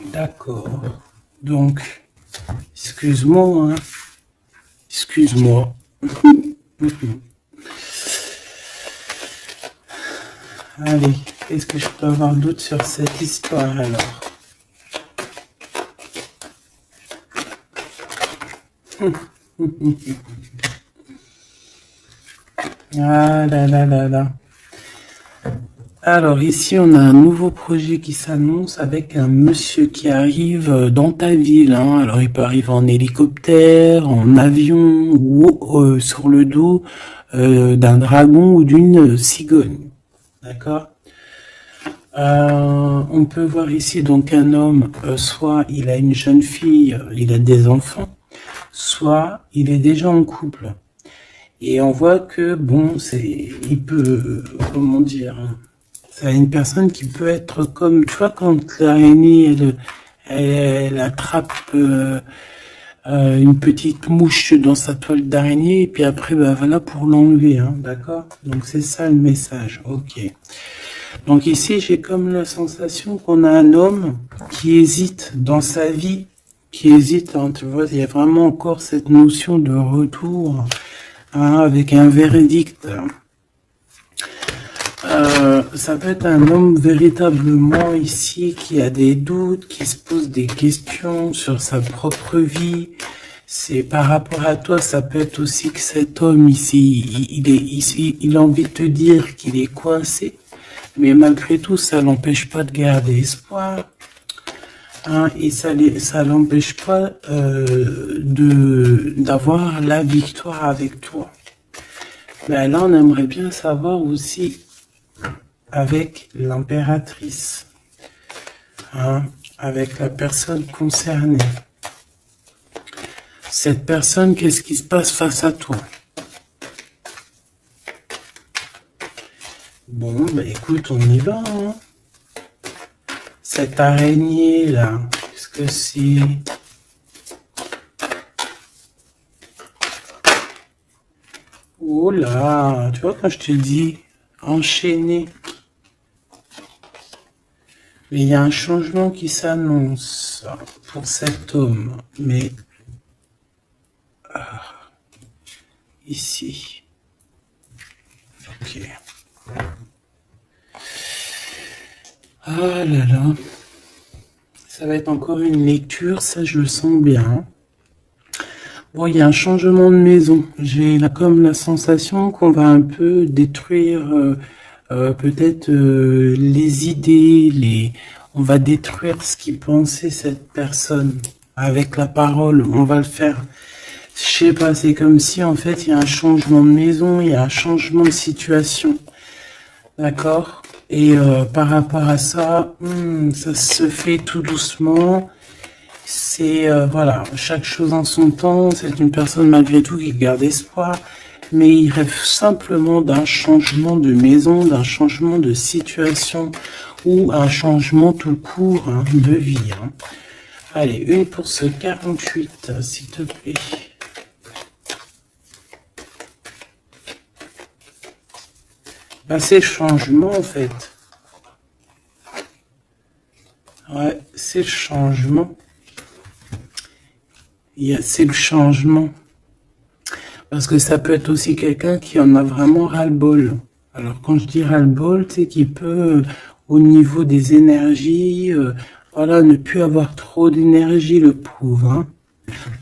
D'accord. Donc, excuse-moi, hein. Excuse-moi. Allez, qu'est-ce que je peux avoir d'autre sur cette histoire alors? Ah là là là là. Alors ici, on a un nouveau projet qui s'annonce avec un monsieur qui arrive dans ta ville, hein. Alors il peut arriver en hélicoptère, en avion ou sur le dos d'un dragon ou d'une cigogne. D'accord? On peut voir ici donc un homme, soit il a une jeune fille, il a des enfants, soit il est déjà en couple. Et on voit que bon, il peut, comment dire, c'est une personne qui peut être comme, tu vois, quand l'araignée, elle attrape une petite mouche dans sa toile d'araignée, et puis après, bah voilà, pour l'enlever, hein, d'accord? Donc c'est ça le message, ok. Donc ici, j'ai comme la sensation qu'on a un homme qui hésite dans sa vie, qui hésite, hein, tu vois, il y a vraiment encore cette notion de retour, hein, avec un verdict. Ça peut être un homme véritablement ici qui a des doutes, qui se pose des questions sur sa propre vie. C'est par rapport à toi, ça peut être aussi que cet homme ici, il a envie de te dire qu'il est coincé, mais malgré tout, ça l'empêche pas de garder espoir. Hein, et ça l'empêche pas d'avoir la victoire avec toi. Ben là, on aimerait bien savoir aussi avec l'impératrice, hein, avec la personne concernée. Cette personne, qu'est-ce qui se passe face à toi? Bon, ben écoute, on y va, hein. Cette araignée là, qu'est-ce que c'est? Oh là, tu vois quand je te dis enchaîné. Mais il y a un changement qui s'annonce pour cet homme. Mais ici. Ok. Ah là là. Ça va être encore une lecture, ça je le sens bien. Bon, il y a un changement de maison. J'ai là comme la sensation qu'on va un peu détruire peut-être les idées, on va détruire ce qui pensait cette personne avec la parole. On va le faire. Je sais pas, c'est comme si en fait il y a un changement de maison, il y a un changement de situation. D'accord? Et par rapport à ça, ça se fait tout doucement. C'est voilà, chaque chose en son temps. C'est une personne malgré tout qui garde espoir, mais il rêve simplement d'un changement de maison, d'un changement de situation ou un changement tout court, hein, de vie. Hein. Allez, une pour ce 48, s'il te plaît. Ben, c'est le changement en fait. Ouais, c'est le changement. C'est le changement. Parce que ça peut être aussi quelqu'un qui en a vraiment ras-le-bol. Alors quand je dis ras-le-bol, c'est qu'il peut, au niveau des énergies, voilà, ne plus avoir trop d'énergie, le pauvre. Hein.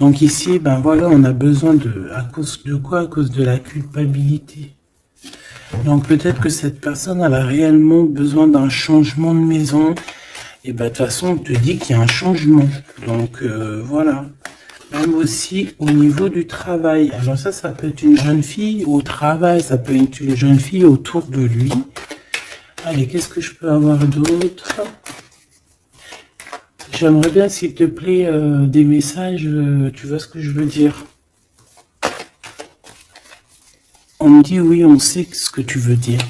Donc ici, ben voilà, on a besoin à cause de quoi? À cause de la culpabilité. Donc peut-être que cette personne, elle a réellement besoin d'un changement de maison. Et ben de toute façon, on te dit qu'il y a un changement. Donc voilà. Même aussi au niveau du travail. Alors ça peut être une jeune fille au travail, ça peut être une jeune fille autour de lui. Allez, qu'est-ce que je peux avoir d'autre? J'aimerais bien, s'il te plaît, des messages, tu vois ce que je veux dire? On me dit oui, on sait ce que tu veux dire.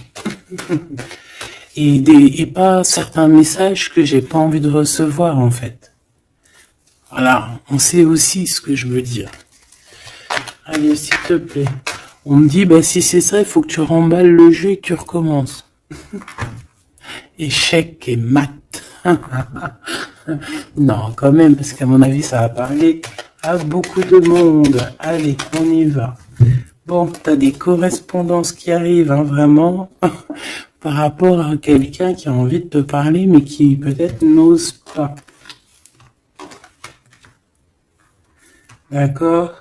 et pas certains messages que j'ai pas envie de recevoir, en fait. Voilà, on sait aussi ce que je veux dire. Allez, s'il te plaît. On me dit, bah si c'est ça, il faut que tu remballes le jeu et que tu recommences. Échec et mat. Non, quand même, parce qu'à mon avis, ça va parler à beaucoup de monde. Allez, on y va. Bon, t'as des correspondances qui arrivent, hein, vraiment, par rapport à quelqu'un qui a envie de te parler, mais qui peut-être n'ose pas. D'accord?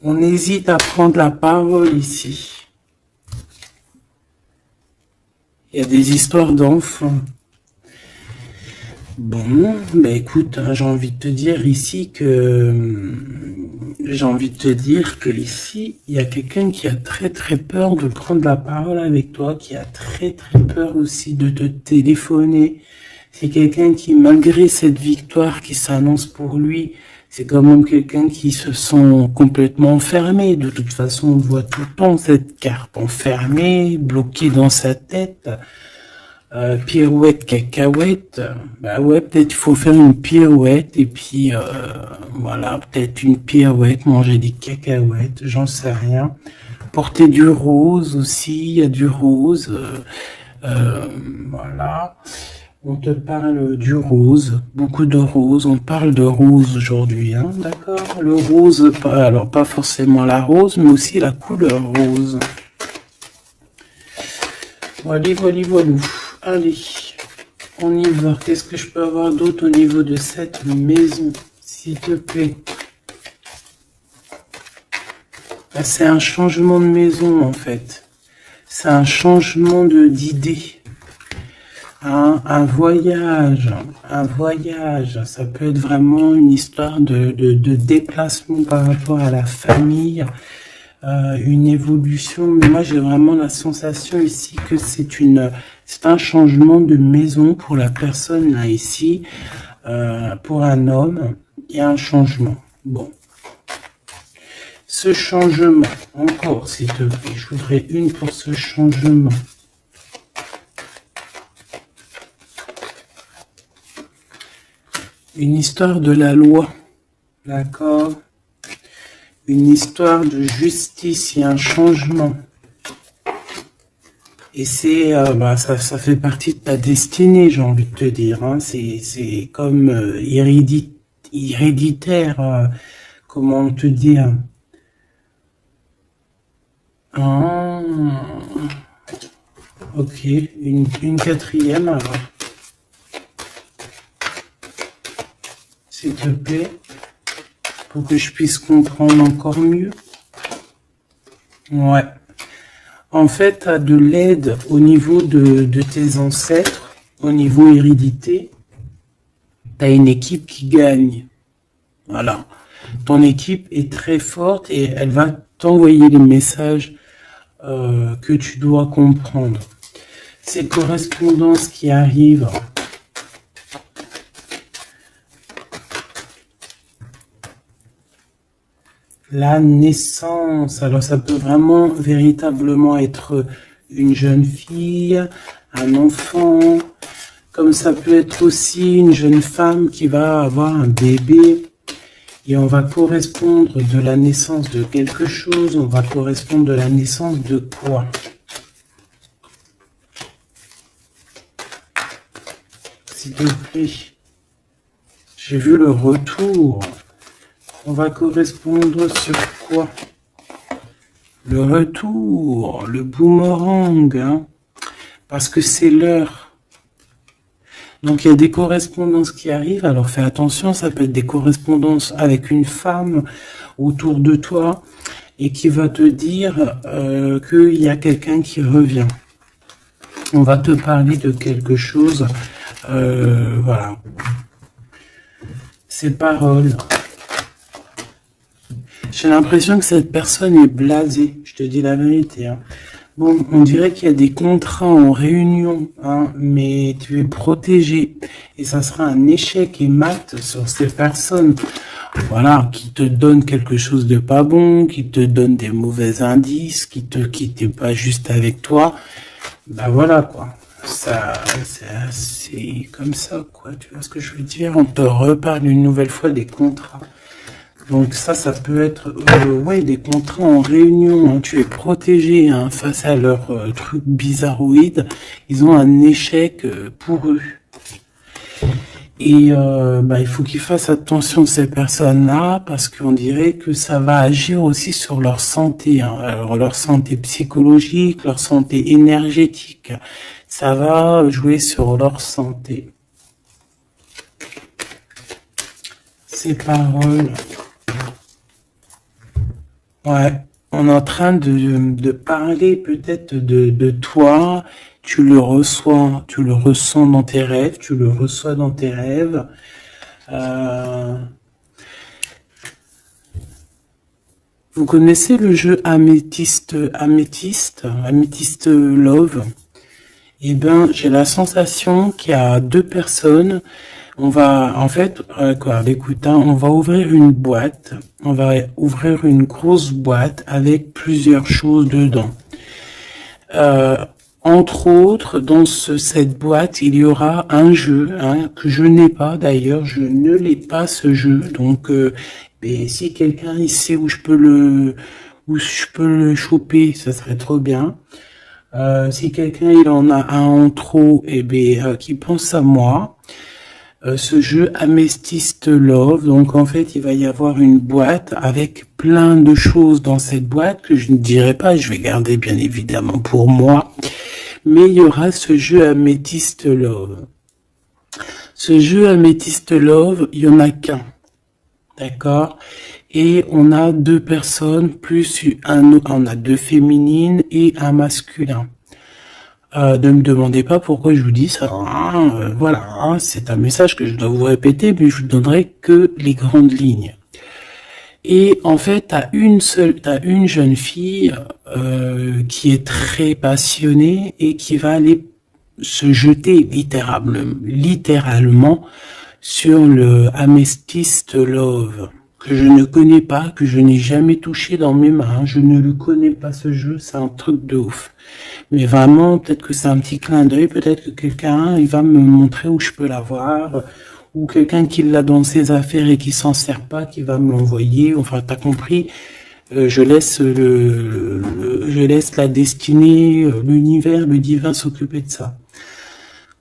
On hésite à prendre la parole ici. Il y a des histoires d'enfants. Bon, bah écoute, hein, j'ai envie de te dire ici que ici, il y a quelqu'un qui a très très peur de prendre la parole avec toi, qui a très très peur aussi de te téléphoner. C'est quelqu'un qui, malgré cette victoire qui s'annonce pour lui, c'est quand même quelqu'un qui se sent complètement enfermé. De toute façon, on voit tout le temps cette carte enfermée, bloquée dans sa tête. Pirouette, cacahuète, bah ouais, peut-être il faut faire une pirouette et puis voilà, peut-être une pirouette, manger des cacahuètes, j'en sais rien. Porter du rose aussi, il y a du rose, voilà. On te parle du rose, beaucoup de rose, on parle de rose aujourd'hui, hein, d'accord? Le rose, alors pas forcément la rose, mais aussi la couleur rose. Voilà. Allez, on y va. Qu'est-ce que je peux avoir d'autre au niveau de cette maison, s'il te plaît? Là, c'est un changement de maison, en fait. C'est un changement d'idée. Un voyage. Ça peut être vraiment une histoire de déplacement par rapport à la famille. Une évolution, mais moi j'ai vraiment la sensation ici que c'est un changement de maison pour la personne là ici, pour un homme, il y a un changement. Bon, ce changement, encore s'il te plaît, je voudrais une pour ce changement. Une histoire de la loi, d'accord? Une histoire de justice, il y a un changement. Et c'est, ça fait partie de ta destinée, j'ai envie de te dire. Hein. C'est comme héréditaire, comment te dire. Ah, ok, une quatrième alors. S'il te plaît. Pour que je puisse comprendre encore mieux. Ouais. En fait, tu as de l'aide au niveau de tes ancêtres, au niveau hérédité. Tu as une équipe qui gagne. Voilà. Ton équipe est très forte et elle va t'envoyer les messages que tu dois comprendre. Ces correspondances qui arrivent. La naissance, alors ça peut vraiment véritablement être une jeune fille, un enfant, comme ça peut être aussi une jeune femme qui va avoir un bébé, et on va correspondre de la naissance de quelque chose, on va correspondre de la naissance de quoi? S'il te plaît, j'ai vu le retour. On va correspondre sur quoi? Le retour, le boomerang, hein, parce que c'est l'heure. Donc il y a des correspondances qui arrivent, alors fais attention, ça peut être des correspondances avec une femme autour de toi et qui va te dire qu'il y a quelqu'un qui revient. On va te parler de quelque chose, voilà. Ces paroles. J'ai l'impression que cette personne est blasée, je te dis la vérité. Hein. Bon, on dirait qu'il y a des contrats en réunion, hein, mais tu es protégé. Et ça sera un échec et mat sur ces personnes, voilà, qui te donnent quelque chose de pas bon, qui te donnent des mauvais indices, qui te quittent pas juste avec toi. Bah voilà, quoi. Ça, c'est comme ça, quoi. Tu vois ce que je veux dire? On te reparle une nouvelle fois des contrats. Donc ça peut être ouais, des contrats en réunion, hein. Tu es protégé hein, face à leurs trucs bizarroïdes. Ils ont un échec pour eux. Et il faut qu'ils fassent attention ces personnes-là parce qu'on dirait que ça va agir aussi sur leur santé, hein. Alors leur santé psychologique, leur santé énergétique, ça va jouer sur leur santé. Ces paroles, ouais, on est en train de parler peut-être de toi. Tu le ressens dans tes rêves, tu le reçois dans tes rêves. Vous connaissez le jeu Améthyste Love? Eh ben, j'ai la sensation qu'il y a deux personnes. On va, en fait, écoute, hein, on va ouvrir une boîte. On va ouvrir une grosse boîte avec plusieurs choses dedans. Entre autres, dans cette boîte, il y aura un jeu que je n'ai pas. D'ailleurs, je ne l'ai pas ce jeu. Donc, si quelqu'un il sait où je peux le choper, ça serait trop bien. Si quelqu'un il en a un en trop, qui pense à moi. Ce jeu Amethyst Love, donc en fait il va y avoir une boîte avec plein de choses dans cette boîte que je ne dirai pas, je vais garder bien évidemment pour moi, mais il y aura ce jeu Amethyst Love. Ce jeu Amethyst Love, il y en a qu'un, d'accord? Et on a deux personnes plus on a deux féminines et un masculin. Ne me demandez pas pourquoi je vous dis ça. Voilà, c'est un message que je dois vous répéter, mais je vous donnerai que les grandes lignes. Et en fait, t'as une jeune fille qui est très passionnée et qui va aller se jeter littéralement sur le Amethyst Love, que je ne connais pas, que je n'ai jamais touché dans mes mains. Je ne le connais pas ce jeu, c'est un truc de ouf. Mais vraiment, peut-être que c'est un petit clin d'œil, peut-être que quelqu'un, il va me montrer où je peux l'avoir, ou quelqu'un qui l'a dans ses affaires et qui s'en sert pas, qui va me l'envoyer. Enfin, t'as compris. Je laisse la destinée, l'univers, le divin s'occuper de ça.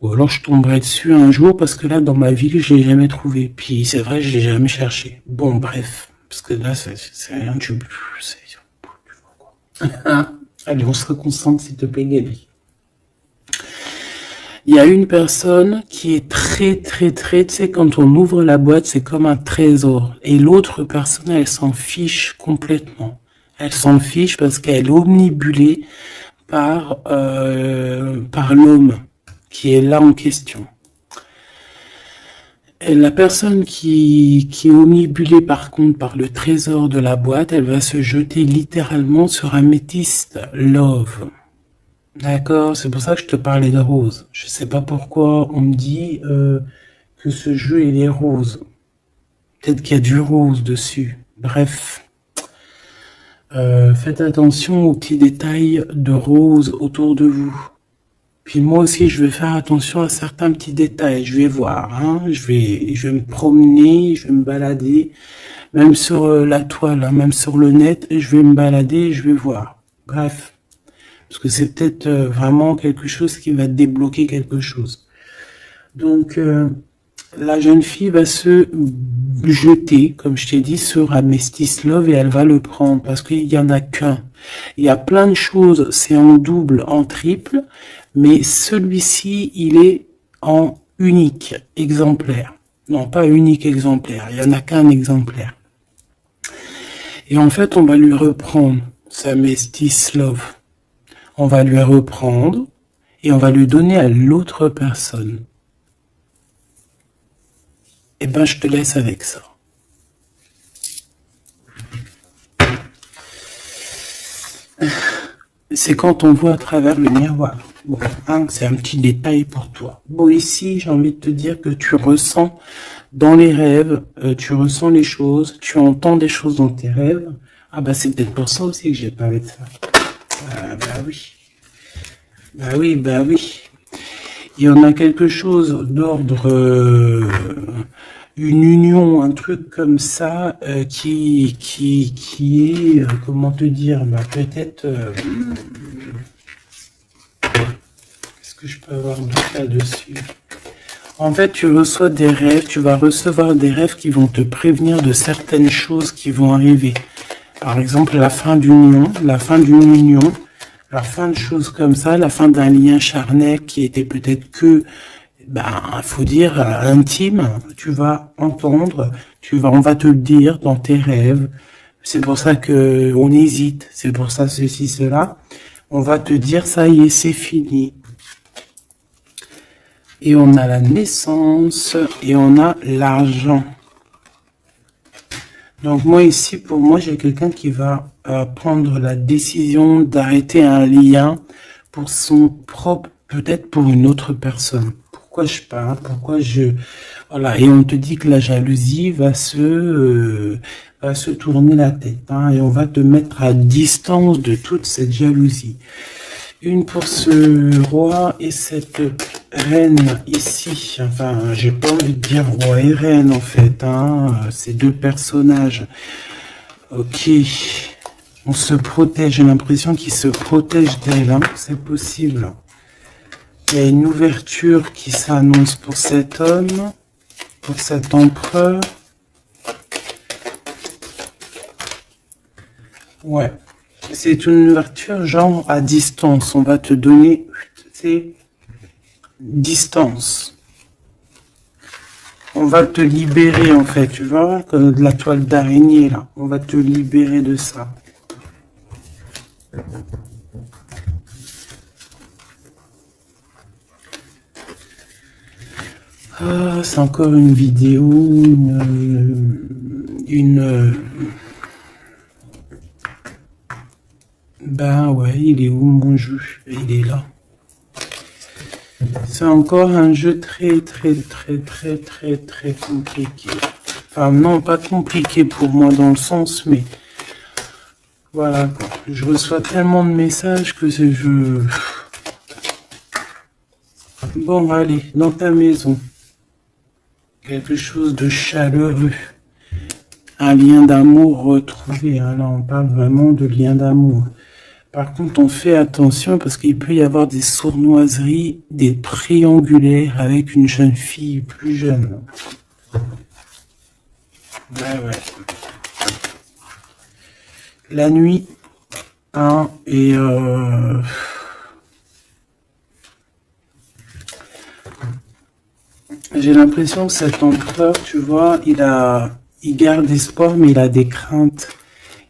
Ou alors je tomberai dessus un jour parce que là, dans ma ville, je l'ai jamais trouvé. Puis c'est vrai, je l'ai jamais cherché. Bon, bref. Parce que là, c'est rien du tout. Allez, on se reconcentre, s'il te plaît, Gabi. Il y a une personne qui est très, tu sais, quand on ouvre la boîte, c'est comme un trésor. Et l'autre personne, elle s'en fiche complètement. Elle s'en fiche parce qu'elle est omnibulée par l'homme qui est là en question. Et la personne qui est omnibulée par contre par le trésor de la boîte, elle va se jeter littéralement sur Amethyst Love. D'accord, c'est pour ça que je te parlais de rose. Je sais pas pourquoi on me dit que ce jeu il est rose. Peut-être qu'il y a du rose dessus. Bref. Faites attention aux petits détails de rose autour de vous. Puis moi aussi, je vais faire attention à certains petits détails. Je vais voir, hein. Je vais me promener, je vais me balader, même sur la toile, hein, même sur le net, je vais me balader, et je vais voir. Bref, parce que c'est peut-être vraiment quelque chose qui va débloquer quelque chose. Donc, la jeune fille va se jeter, comme je t'ai dit, sur Amethyst Love et elle va le prendre parce qu'il y en a qu'un. Il y a plein de choses, c'est en double, en triple, mais celui-ci, il est en unique exemplaire. Non, pas unique exemplaire, il y en a qu'un exemplaire. Et en fait, on va lui reprendre sa Amethyst Love. On va lui reprendre et on va lui donner à l'autre personne. Eh ben, je te laisse avec ça. C'est quand on voit à travers le miroir. Bon, hein, c'est un petit détail pour toi. Bon, ici, j'ai envie de te dire que tu ressens dans les rêves, tu ressens les choses, tu entends des choses dans tes rêves. Ah bah c'est peut-être pour ça aussi que j'ai parlé de ça. Ah bah oui. Bah oui, bah oui. Il y en a quelque chose d'ordre... une union, un truc comme ça, qui est, comment te dire, bah peut-être, qu'est-ce que je peux avoir d'autre là-dessus? En fait, tu reçois des rêves, tu vas recevoir des rêves qui vont te prévenir de certaines choses qui vont arriver. Par exemple, la fin d'une union, la fin de choses comme ça, la fin d'un lien charnel qui était peut-être que, faut dire, intime. Tu vas entendre, on va te le dire dans tes rêves. C'est pour ça que on hésite. C'est pour ça ceci, cela. On va te dire, ça y est, c'est fini. Et on a la naissance et on a l'argent. Donc moi ici, pour moi, j'ai quelqu'un qui va prendre la décision d'arrêter un lien pour son propre, peut-être pour une autre personne. Pourquoi je parle? Voilà, et on te dit que la jalousie va se tourner la tête, hein, et on va te mettre à distance de toute cette jalousie. Une pour ce roi et cette reine ici. Enfin, j'ai pas envie de dire roi et reine en fait, hein. Ces deux personnages. Ok. On se protège. J'ai l'impression qu'ils se protègent d'elle, hein. C'est possible. Il y a une ouverture qui s'annonce pour cet homme, pour cet empereur. Ouais. C'est une ouverture genre à distance. On va te donner, c'est distance. On va te libérer en fait, tu vois, comme de la toile d'araignée là. On va te libérer de ça. Ah, c'est encore une vidéo, Ben ouais, il est où mon jeu? Il est là. C'est encore un jeu très compliqué. Enfin non, pas compliqué pour moi dans le sens, mais voilà quoi. Je reçois tellement de messages que c'est je... Bon allez, dans ta maison. Quelque chose de chaleureux. Un lien d'amour retrouvé. Hein. Là on parle vraiment de lien d'amour. Par contre, on fait attention parce qu'il peut y avoir des sournoiseries, des triangulaires avec une jeune fille plus jeune. Ouais. La nuit, hein, et j'ai l'impression que cet empereur, tu vois, il garde espoir, mais il a des craintes.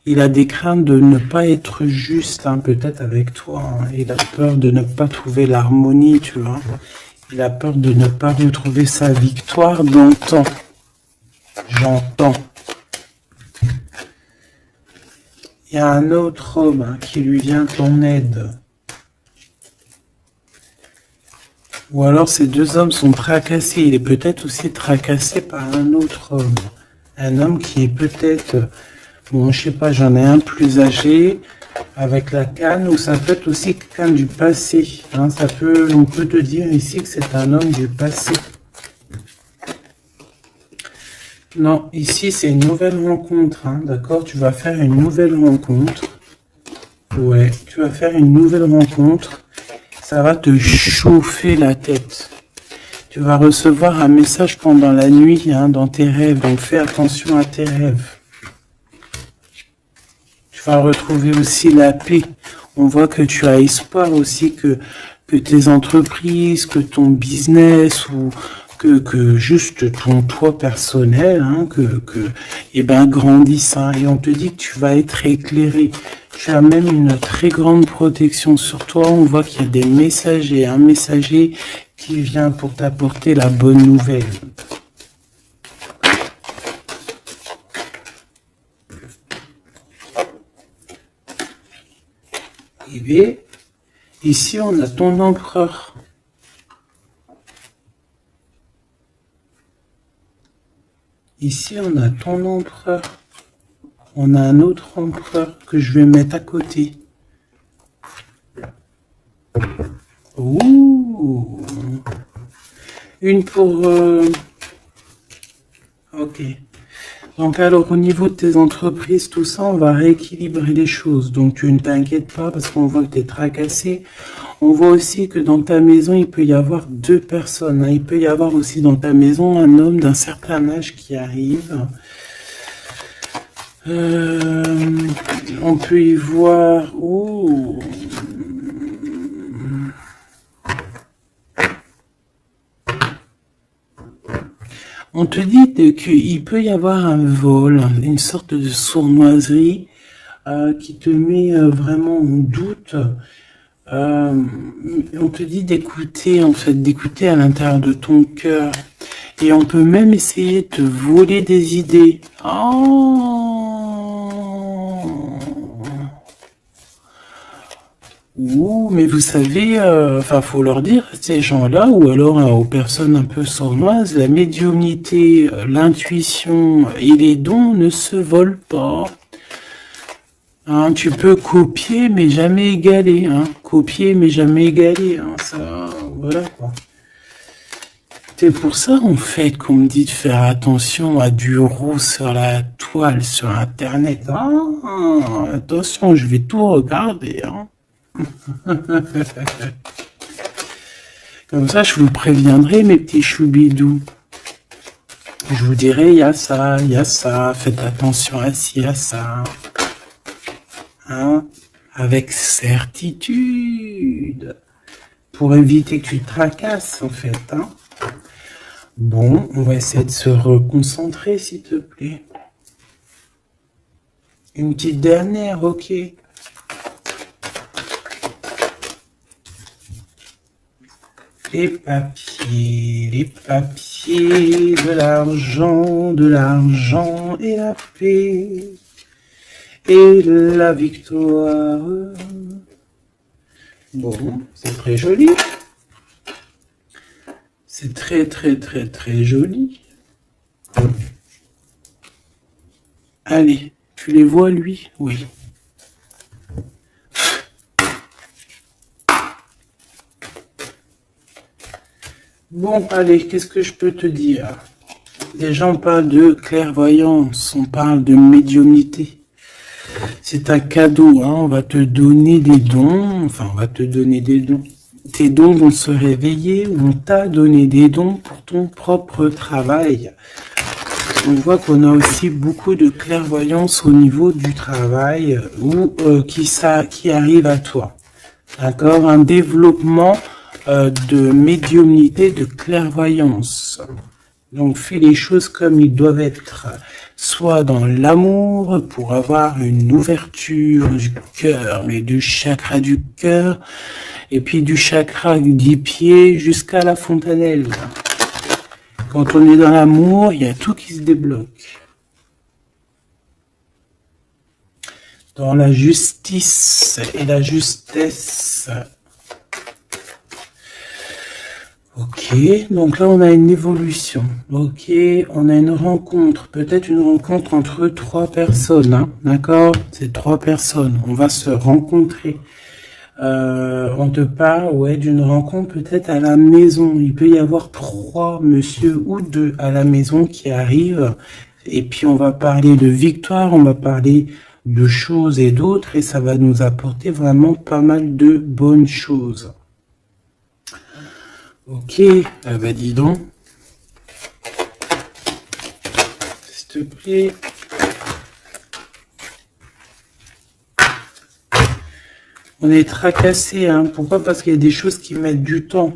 Il a des craintes de ne pas être juste, hein, peut-être avec toi. Hein. Il a peur de ne pas trouver l'harmonie, tu vois. Il a peur de ne pas retrouver sa victoire dans le temps. J'entends. Il y a un autre homme, hein, qui lui vient en aide. Ou alors ces deux hommes sont tracassés. Il est peut-être aussi tracassé par un autre homme. Un homme qui est peut-être... Bon, je sais pas, j'en ai un plus âgé, avec la canne, ou ça peut être aussi quelqu'un du passé. Hein, on peut te dire ici que c'est un homme du passé. Non, ici c'est une nouvelle rencontre, hein, d'accord? Tu vas faire une nouvelle rencontre. Ouais, tu vas faire une nouvelle rencontre. Ça va te chauffer la tête. Tu vas recevoir un message pendant la nuit, hein, dans tes rêves, donc fais attention à tes rêves. Tu vas retrouver aussi la paix. On voit que tu as espoir aussi que tes entreprises, que ton business ou que juste ton toi personnel, hein, grandisse. Hein, et on te dit que tu vas être éclairé. Tu as même une très grande protection sur toi. On voit qu'il y a des messagers, un messager qui vient pour t'apporter la bonne nouvelle. Et ici, on a ton empereur. Ici, on a ton empereur. On a un autre empereur que je vais mettre à côté. Ouh. Une pour... Ok. Donc alors, au niveau de tes entreprises, tout ça, on va rééquilibrer les choses. Donc tu ne t'inquiètes pas parce qu'on voit que tu es tracassé. On voit aussi que dans ta maison, il peut y avoir deux personnes. Hein. Il peut y avoir aussi dans ta maison un homme d'un certain âge qui arrive. On peut y voir... Oh. On te dit qu'il peut y avoir un vol, une sorte de sournoiserie qui te met vraiment en doute. On te dit d'écouter, en fait, d'écouter à l'intérieur de ton cœur. Et on peut même essayer de te voler des idées. Oh. Ouh, mais vous savez, enfin, faut leur dire, ces gens-là, ou alors aux personnes un peu sournoises, la médiumnité, l'intuition et les dons ne se volent pas. Hein, tu peux copier, mais jamais égaler. Hein. Copier, mais jamais égaler. Hein. Ça, voilà quoi. C'est pour ça, en fait, qu'on me dit de faire attention à du roux sur la toile, sur Internet. Ah, attention, je vais tout regarder. Hein. Comme ça, je vous préviendrai, mes petits choubidous. Je vous dirai, il y a ça, faites attention à ci, à ça. Hein, avec certitude. Pour éviter que tu te tracasses, en fait. Hein. Bon, on va essayer de se reconcentrer, s'il te plaît. Une petite dernière, ok. Les papiers, de l'argent et la paix et la victoire. Bon, c'est très joli. C'est très, très, très, très joli. Allez, tu les vois, lui? Oui. Bon, allez, qu'est-ce que je peux te dire? Déjà, on parle de clairvoyance, on parle de médiumnité. C'est un cadeau, hein, on va te donner des dons, enfin, on va te donner des dons. Tes dons vont se réveiller, on t'a donné des dons pour ton propre travail. On voit qu'on a aussi beaucoup de clairvoyance au niveau du travail ou qui arrive à toi. D'accord? Un développement de médiumnité, de clairvoyance. Donc fais les choses comme ils doivent être, soit dans l'amour pour avoir une ouverture du cœur, mais du chakra du cœur, et puis du chakra du pied jusqu'à la fontanelle. Quand on est dans l'amour, il y a tout qui se débloque. Dans la justice et la justesse. Ok, donc là on a une évolution. Ok, on a une rencontre, peut-être une rencontre entre trois personnes, hein, d'accord? C'est trois personnes, on va se rencontrer. On te parle, ouais, d'une rencontre peut-être à la maison. Il peut y avoir trois monsieur ou deux à la maison qui arrivent. Et puis on va parler de victoire, on va parler de choses et d'autres, et ça va nous apporter vraiment pas mal de bonnes choses. Ok, bah dis donc. S'il te plaît. On est tracassé, hein. Pourquoi? Parce qu'il y a des choses qui mettent du temps.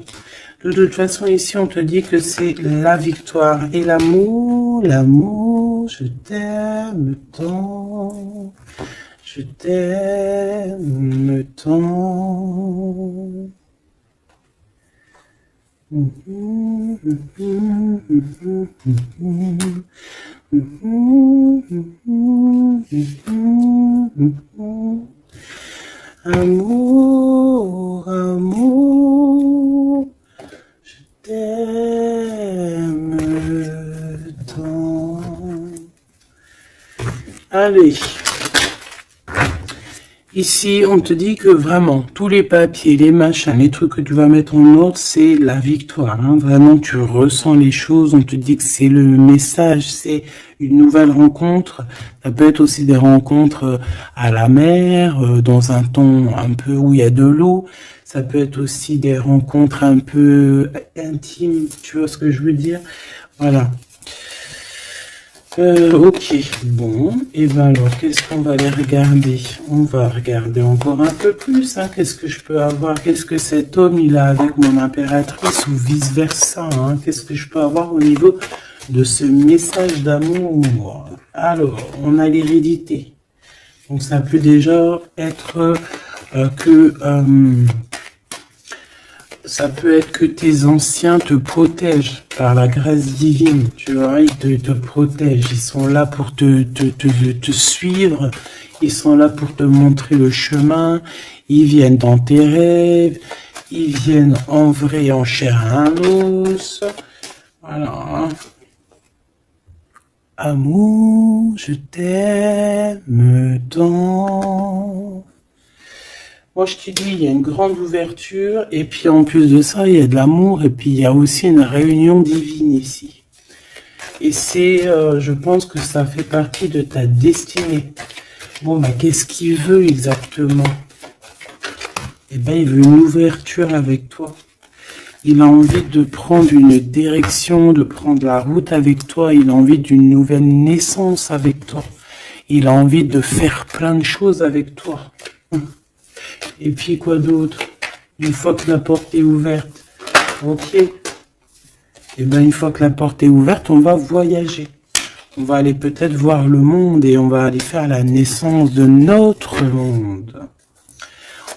De toute façon, ici, on te dit que c'est la victoire. Et l'amour, je t'aime tant. Je t'aime tant. Amour, amour, je t'aime tant. Allez. Ici, on te dit que vraiment, tous les papiers, les machins, les trucs que tu vas mettre en ordre, c'est la victoire. Hein. Vraiment, tu ressens les choses. On te dit que c'est le message, c'est une nouvelle rencontre. Ça peut être aussi des rencontres à la mer, dans un ton un peu où il y a de l'eau. Ça peut être aussi des rencontres un peu intimes, tu vois ce que je veux dire? Voilà. Ok, bon, et ben alors, qu'est-ce qu'on va aller regarder? On va regarder encore un peu plus, hein. Qu'est-ce que je peux avoir? Qu'est-ce que cet homme, il a avec mon impératrice ou vice-versa, hein? Qu'est-ce que je peux avoir au niveau de ce message d'amour? Alors, on a l'hérédité. Donc, ça peut déjà être ça peut être que tes anciens te protègent par la grâce divine, tu vois, ils te protègent, ils sont là pour te suivre, ils sont là pour te montrer le chemin, ils viennent dans tes rêves, ils viennent en vrai, en chair et en os, voilà. Amour, je t'aime tant. Moi, je te dis, il y a une grande ouverture, et puis en plus de ça, il y a de l'amour, et puis il y a aussi une réunion divine ici. Et c'est, je pense que ça fait partie de ta destinée. Bon, bah, qu'est-ce qu'il veut exactement? Eh ben, il veut une ouverture avec toi. Il a envie de prendre une direction, de prendre la route avec toi. Il a envie d'une nouvelle naissance avec toi. Il a envie de faire plein de choses avec toi. Et puis quoi d'autre? Une fois que la porte est ouverte, ok. Et bien une fois que la porte est ouverte, on va voyager. On va aller peut-être voir le monde et on va aller faire la naissance de notre monde.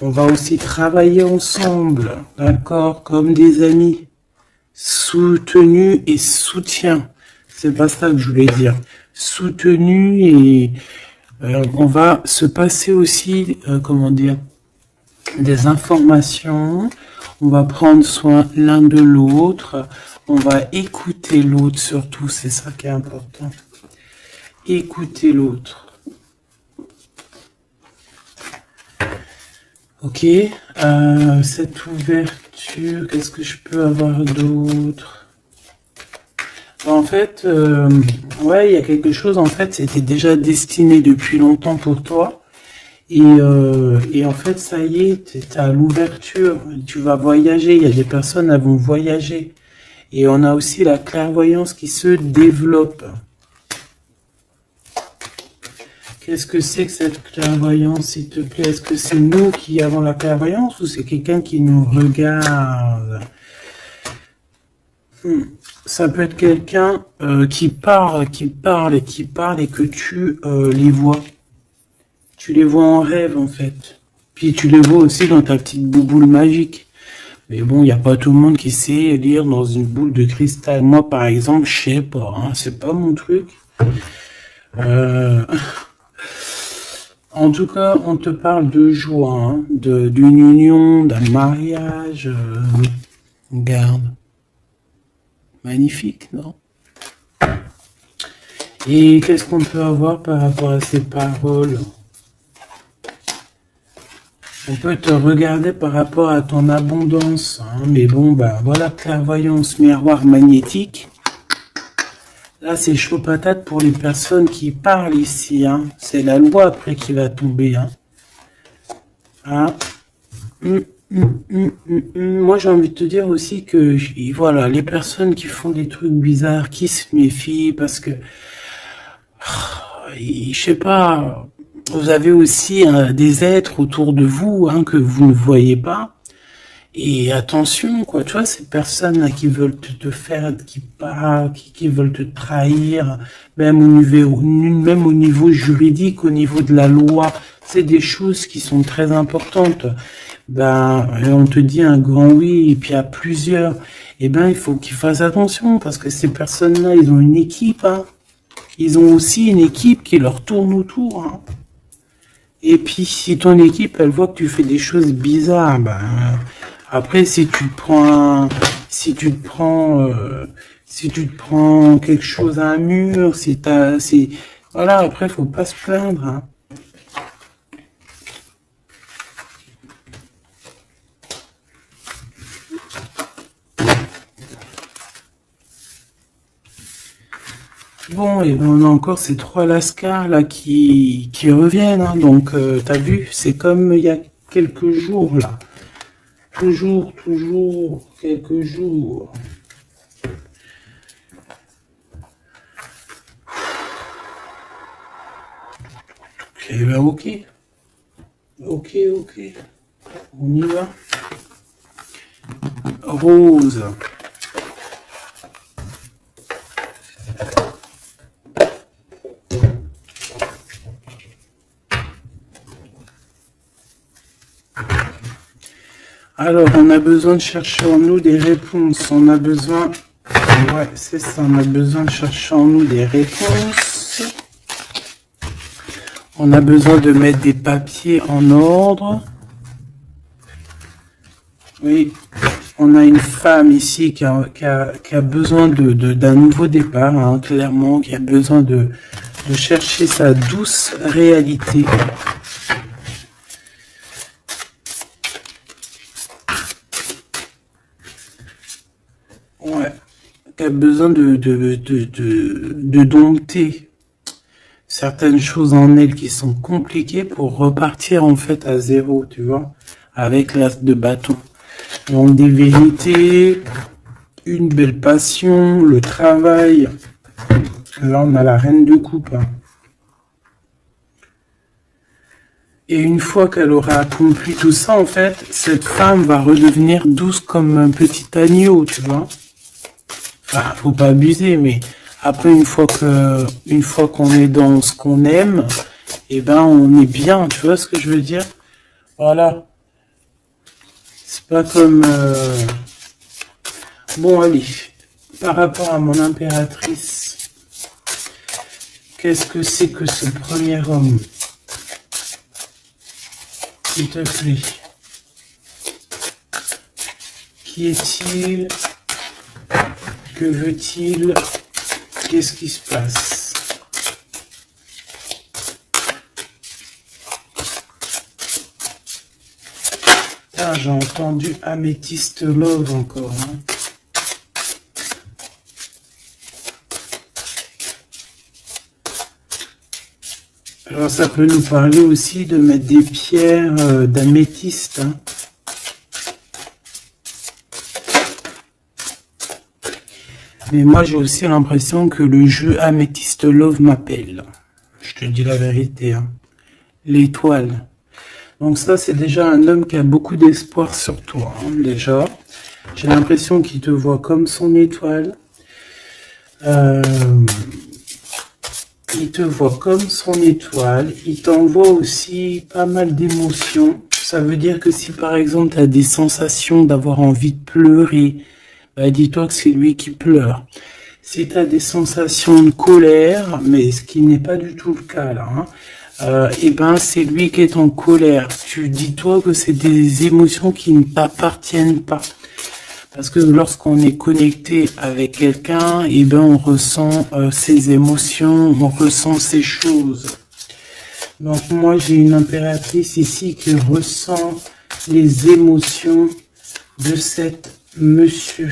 On va aussi travailler ensemble, d'accord, comme des amis, soutenus et soutien. C'est pas ça que je voulais dire. Soutenus et on va se passer aussi, comment dire, des informations, on va prendre soin l'un de l'autre, on va écouter l'autre surtout, c'est ça qui est important. Écouter l'autre. Ok, cette ouverture, qu'est-ce que je peux avoir d'autre? En fait, ouais, il y a quelque chose, en fait, c'était déjà destiné depuis longtemps pour toi. Et en fait, ça y est, tu es à l'ouverture, tu vas voyager, il y a des personnes qui vont voyager. Et on a aussi la clairvoyance qui se développe. Qu'est-ce que c'est que cette clairvoyance, s'il te plaît? Est-ce que c'est nous qui avons la clairvoyance ou c'est quelqu'un qui nous regarde? Ça peut être quelqu'un qui parle et que tu les vois. Tu les vois en rêve, en fait. Puis tu les vois aussi dans ta petite bouboule magique. Mais bon, il n'y a pas tout le monde qui sait lire dans une boule de cristal. Moi, par exemple, je sais pas. Hein, c'est pas mon truc. En tout cas, on te parle de joie, hein, d'une union, d'un mariage. Regarde. Magnifique, non? Et qu'est-ce qu'on peut avoir par rapport à ces paroles? On peut te regarder par rapport à ton abondance, hein, mais bon, bah voilà, clairvoyance, miroir magnétique. Là, c'est chaud patate pour les personnes qui parlent ici, hein. C'est la loi après qui va tomber, hein. Ah. Moi, j'ai envie de te dire aussi que, voilà, les personnes qui font des trucs bizarres, qui se méfient, parce que, je sais pas, vous avez aussi des êtres autour de vous, hein, que vous ne voyez pas. Et attention, quoi, tu vois, ces personnes-là qui veulent te faire, qui veulent te trahir, même au niveau juridique, au niveau de la loi, c'est des choses qui sont très importantes. Ben, on te dit un grand oui, et puis à plusieurs, eh ben, il faut qu'ils fassent attention, parce que ces personnes-là, ils ont une équipe, hein. Ils ont aussi une équipe qui leur tourne autour, hein. Et puis, si ton équipe, elle voit que tu fais des choses bizarres, ben, après, si tu te prends quelque chose à un mur, voilà, après, faut pas se plaindre, hein. Bon, et on a encore ces 3 lascars là qui reviennent, hein. Donc t'as vu, c'est comme il y a quelques jours là. Toujours quelques jours. Eh ben ok. Ok. On y va. Rose. Alors, on a besoin de chercher en nous des réponses. On a besoin... Ouais, c'est ça. On a besoin de chercher en nous des réponses. On a besoin de mettre des papiers en ordre. Oui, on a une femme ici qui a besoin d'un nouveau départ, hein, clairement, qui a besoin de chercher sa douce réalité. Ouais, qui a besoin de dompter certaines choses en elle qui sont compliquées pour repartir en fait à zéro, tu vois, avec l'as de bâton. Donc des vérités, une belle passion, le travail. Là on a la reine de coupe. Hein. Et une fois qu'elle aura accompli tout ça, en fait, cette femme va redevenir douce comme un petit agneau, tu vois. Enfin, faut pas abuser, mais après une fois qu'on est dans ce qu'on aime, eh ben on est bien, tu vois ce que je veux dire? Voilà. C'est pas comme bon allez, par rapport à mon impératrice, qu'est-ce que c'est que ce premier homme? S'il te plaît. Qui est-il? Que veut-il? Qu'est-ce qui se passe? Ah, j'ai entendu Amethyst Love encore. Hein. Alors ça peut nous parler aussi de mettre des pierres d'améthyste. Hein. Mais moi j'ai aussi l'impression que le jeu Amethyst Love m'appelle. Je te dis la vérité. Hein. L'étoile. Donc ça c'est déjà un homme qui a beaucoup d'espoir sur toi. Hein, déjà. J'ai l'impression qu'il te voit comme son étoile. Il te voit comme son étoile, il t'envoie aussi pas mal d'émotions. Ça veut dire que si par exemple tu as des sensations d'avoir envie de pleurer, bah, dis-toi que c'est lui qui pleure. Si tu as des sensations de colère, mais ce qui n'est pas du tout le cas là, hein, et ben c'est lui qui est en colère. Tu dis-toi que c'est des émotions qui ne t'appartiennent pas. Parce que lorsqu'on est connecté avec quelqu'un, eh ben on ressent ses émotions, on ressent ses choses. Donc moi j'ai une impératrice ici qui ressent les émotions de cet monsieur.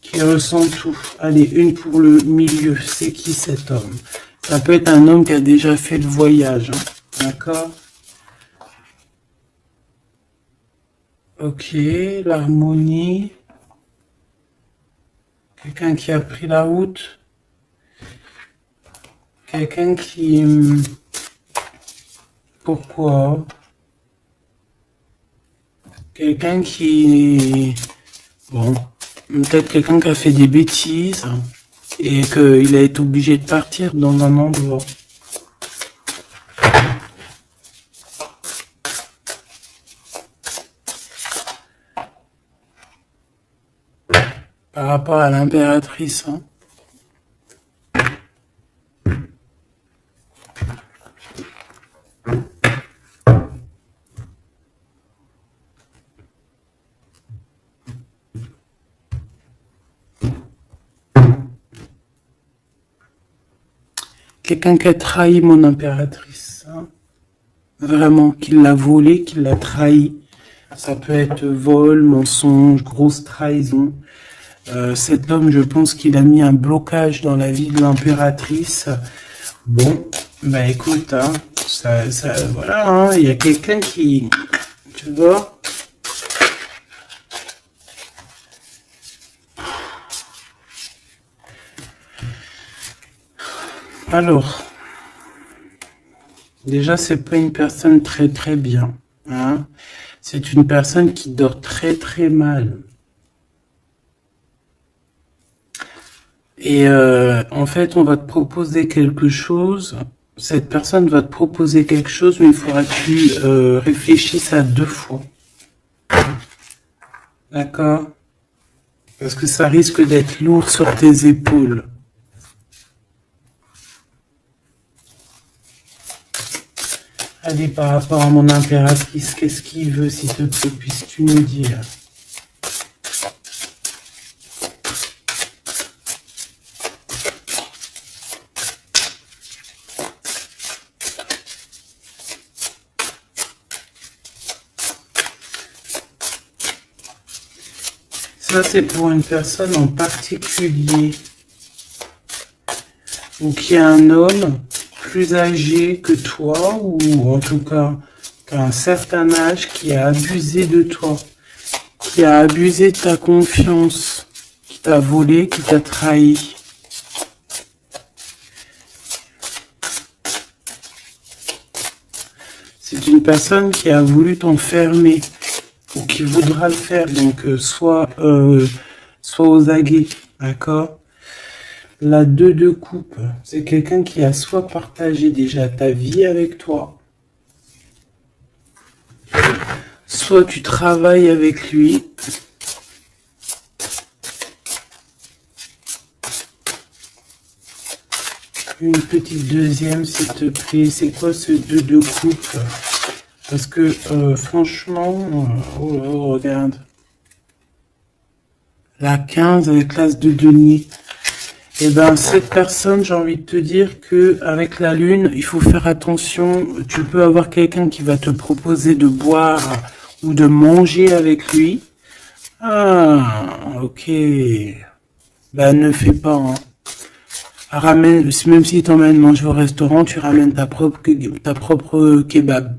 Qui ressent tout. Allez, une pour le milieu. C'est qui cet homme? Ça peut être un homme qui a déjà fait le voyage. Hein. D'accord? Ok, l'harmonie. Quelqu'un qui a pris la route. Quelqu'un qui... Pourquoi? Quelqu'un qui... Bon, peut-être quelqu'un qui a fait des bêtises et qu'il a été obligé de partir dans un endroit. Par rapport à l'impératrice, hein. Quelqu'un qui a trahi mon impératrice, hein. Vraiment, qui l'a volé, qui l'a trahi. Ça peut être vol, mensonge, grosse trahison. Cet homme, je pense qu'il a mis un blocage dans la vie de l'impératrice. Bon, bah écoute, hein, voilà, hein, il y a quelqu'un qui, tu vois, alors, déjà, c'est pas une personne très très bien, hein, c'est une personne qui dort très très mal. Et en fait, on va te proposer quelque chose. Cette personne va te proposer quelque chose, mais il faudra que tu réfléchisses à 2 fois. D'accord? Parce que ça risque d'être lourd sur tes épaules. Allez, par rapport à mon impératrice, qu'est-ce qu'il veut, s'il te plaît, puisses-tu nous dire? Ça, c'est pour une personne en particulier, ou qui est un homme plus âgé que toi, ou en tout cas qu'à un certain âge, qui a abusé de toi, qui a abusé de ta confiance, qui t'a volé, qui t'a trahi. C'est une personne qui a voulu t'enfermer, ou qui voudra le faire, donc soit aux aguets, d'accord? La 2 de coupe, c'est quelqu'un qui a soit partagé déjà ta vie avec toi, soit tu travailles avec lui, une petite deuxième s'il te plaît. C'est quoi ce 2 de coupe? Parce que franchement, oh là, regarde. La 15 avec l'as de denier. Et ben cette personne, j'ai envie de te dire que avec la lune, il faut faire attention. Tu peux avoir quelqu'un qui va te proposer de boire ou de manger avec lui. Ah, ok. Ben ne fais pas. Hein. Ramène, même s'il t'emmène manger au restaurant, tu ramènes ta propre kebab.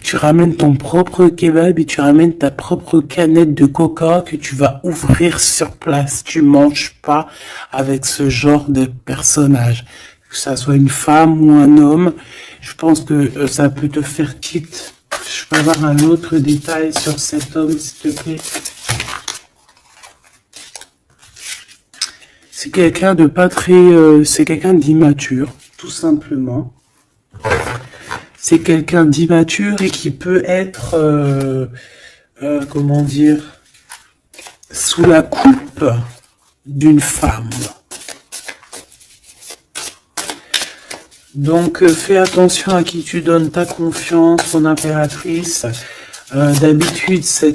Tu ramènes ton propre kebab et tu ramènes ta propre canette de coca que tu vas ouvrir sur place. Tu manges pas avec ce genre de personnage. Que ça soit une femme ou un homme, je pense que ça peut te faire quitte. Je peux avoir un autre détail sur cet homme, s'il te plaît. C'est quelqu'un de pas très... c'est quelqu'un d'immature, tout simplement. C'est quelqu'un d'immature et qui peut être, comment dire, sous la coupe d'une femme. Donc, fais attention à qui tu donnes ta confiance, ton impératrice. D'habitude, ce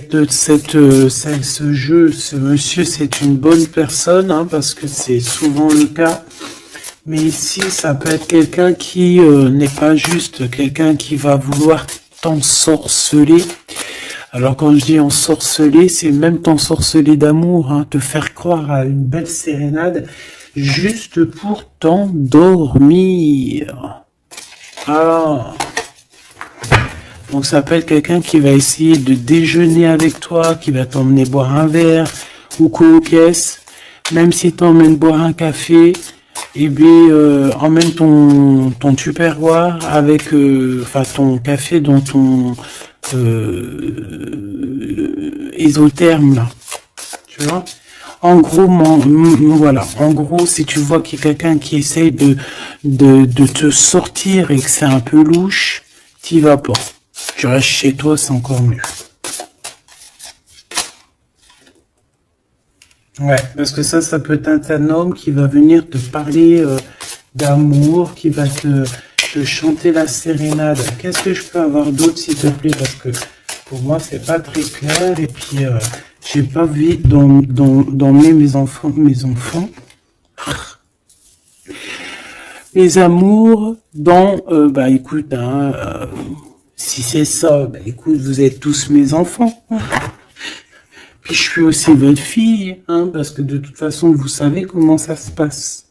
monsieur, c'est une bonne personne, hein, parce que c'est souvent le cas. Mais ici, ça peut être quelqu'un qui n'est pas juste quelqu'un qui va vouloir t'ensorceler. Alors quand je dis ensorceler, c'est même t'ensorceler d'amour, hein, te faire croire à une belle sérénade juste pour t'endormir. Alors, donc ça peut être quelqu'un qui va essayer de déjeuner avec toi, qui va t'emmener boire un verre ou cocaisse, même si t'emmènes boire un café. Et bien, emmène ton tupperware avec, enfin, ton café dans ton isotherme, là. Tu vois? En gros, voilà. En gros, si tu vois qu'il y a quelqu'un qui essaye de te sortir et que c'est un peu louche, t'y vas pas. Tu restes chez toi, c'est encore mieux. Ouais, parce que ça peut être un homme qui va venir te parler d'amour, qui va te chanter la sérénade. Qu'est-ce que je peux avoir d'autre, s'il te plaît? Parce que pour moi, c'est pas très clair. Et puis, j'ai pas envie d'emmener mes enfants. Mes amours dans, bah écoute, si c'est ça, bah écoute, vous êtes tous mes enfants. Puis je suis aussi votre fille, hein, parce que de toute façon, vous savez comment ça se passe.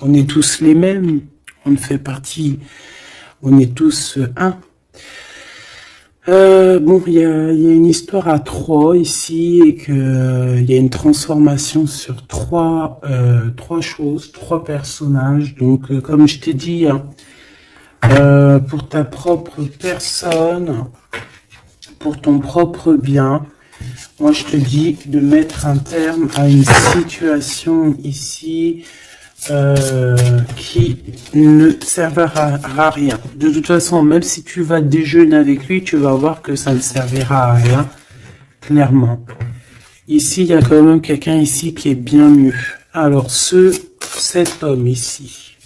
On est tous les mêmes, on fait partie, on est tous un. Bon, il y a une histoire à trois ici et que il y a une transformation sur trois choses, trois personnages. Donc, comme je t'ai dit, hein, pour ta propre personne, pour ton propre bien, moi je te dis de mettre un terme à une situation ici qui ne servira à rien. De toute façon, même si tu vas déjeuner avec lui, tu vas voir que ça ne servira à rien, clairement. Ici, il y a quand même quelqu'un ici qui est bien mieux. Alors, cet homme ici,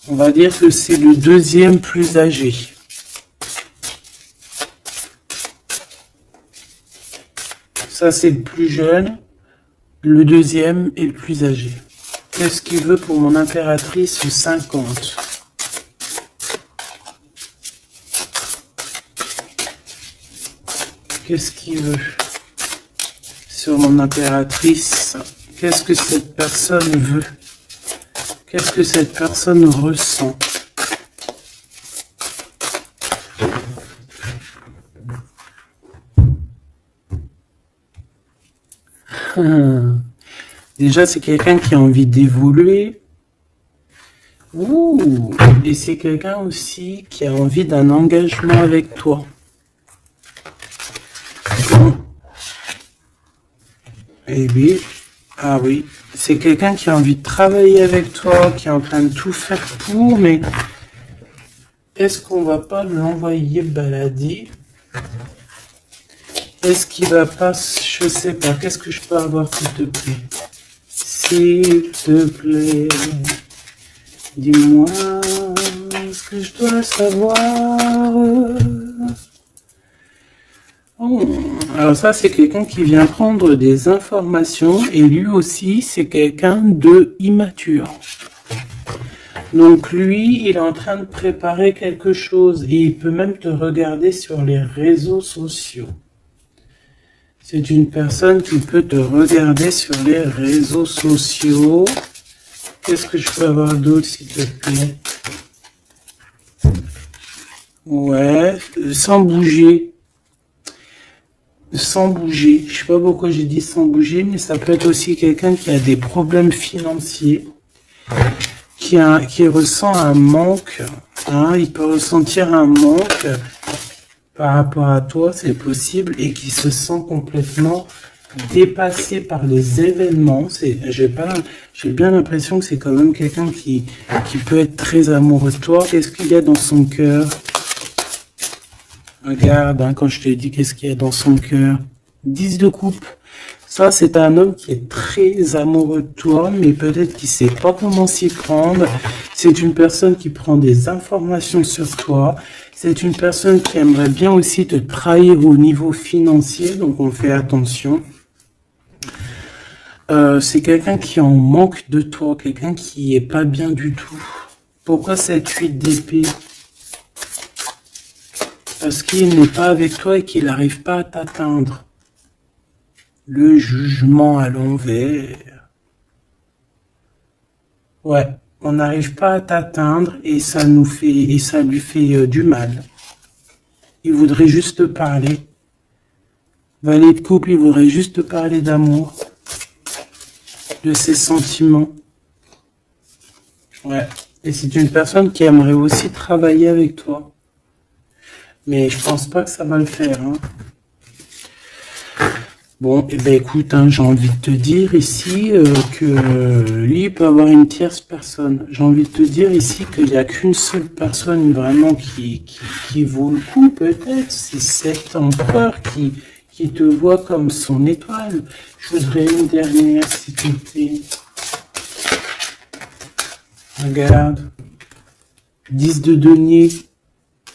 on va dire que c'est le deuxième plus âgé. Ça, c'est le plus jeune. Le deuxième est le plus âgé. Qu'est-ce qu'il veut pour mon impératrice 50? Qu'est-ce qu'il veut sur mon impératrice? Qu'est-ce que cette personne veut? Qu'est-ce que cette personne ressent? Déjà, c'est quelqu'un qui a envie d'évoluer. Ouh. Et c'est quelqu'un aussi qui a envie d'un engagement avec toi. Eh oui, ah oui, c'est quelqu'un qui a envie de travailler avec toi, qui est en train de tout faire pour, mais est-ce qu'on va pas l'envoyer balader? Est-ce qu'il va pas, je sais pas, qu'est-ce que je peux avoir s'il te plaît? S'il te plaît, dis-moi ce que je dois savoir. Oh. Alors ça, c'est quelqu'un qui vient prendre des informations et lui aussi, c'est quelqu'un de immature. Donc lui, il est en train de préparer quelque chose et il peut même te regarder sur les réseaux sociaux. C'est une personne qui peut te regarder sur les réseaux sociaux. Qu'est-ce que je peux avoir d'autre, s'il te plaît? Ouais, sans bouger. Sans bouger. Je sais pas pourquoi j'ai dit sans bouger, mais ça peut être aussi quelqu'un qui a des problèmes financiers, qui ressent un manque. Hein, il peut ressentir un manque par rapport à toi, c'est possible, et qui se sent complètement dépassé par les événements. J'ai bien l'impression que c'est quand même quelqu'un qui peut être très amoureux de toi. Qu'est-ce qu'il y a dans son cœur? Regarde, hein, quand je te dis qu'est-ce qu'il y a dans son cœur. 10 de coupe. Ça, c'est un homme qui est très amoureux de toi, mais peut-être qu'il sait pas comment s'y prendre. C'est une personne qui prend des informations sur toi. C'est une personne qui aimerait bien aussi te trahir au niveau financier, donc on fait attention. C'est quelqu'un qui en manque de toi, quelqu'un qui est pas bien du tout. Pourquoi cette 8 d'épée? Parce qu'il n'est pas avec toi et qu'il n'arrive pas à t'atteindre. Le jugement à l'envers. Ouais, on n'arrive pas à t'atteindre et ça lui fait du mal. Il voudrait juste te parler. Valet de coupe, il voudrait juste te parler d'amour, de ses sentiments. Ouais, et c'est une personne qui aimerait aussi travailler avec toi. Mais je pense pas que ça va le faire. Hein. Bon, et ben écoute, hein, j'ai envie de te dire ici que lui il peut avoir une tierce personne. J'ai envie de te dire ici qu'il n'y a qu'une seule personne vraiment qui vaut le coup, peut-être. C'est cet empereur qui te voit comme son étoile. Je voudrais une dernière, s'il te plaît. Regarde. 10 de denier.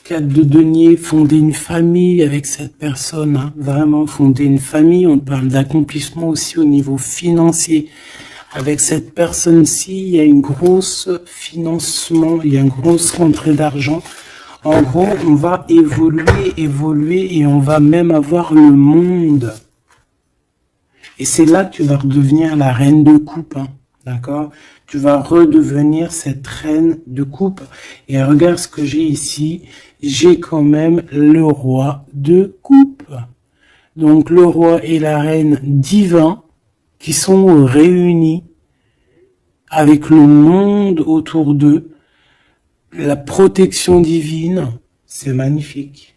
4 de denier, fonder une famille avec cette personne, hein, vraiment fonder une famille, on parle d'accomplissement aussi au niveau financier. Avec cette personne-ci, il y a une grosse financement, il y a une grosse rentrée d'argent. En gros, on va évoluer et on va même avoir le monde. Et c'est là que tu vas redevenir la reine de coupe, hein, d'accord? Tu vas redevenir cette reine de coupe. Et regarde ce que j'ai ici. J'ai quand même le roi de coupe. Donc le roi et la reine divins qui sont réunis avec le monde autour d'eux. La protection divine, c'est magnifique.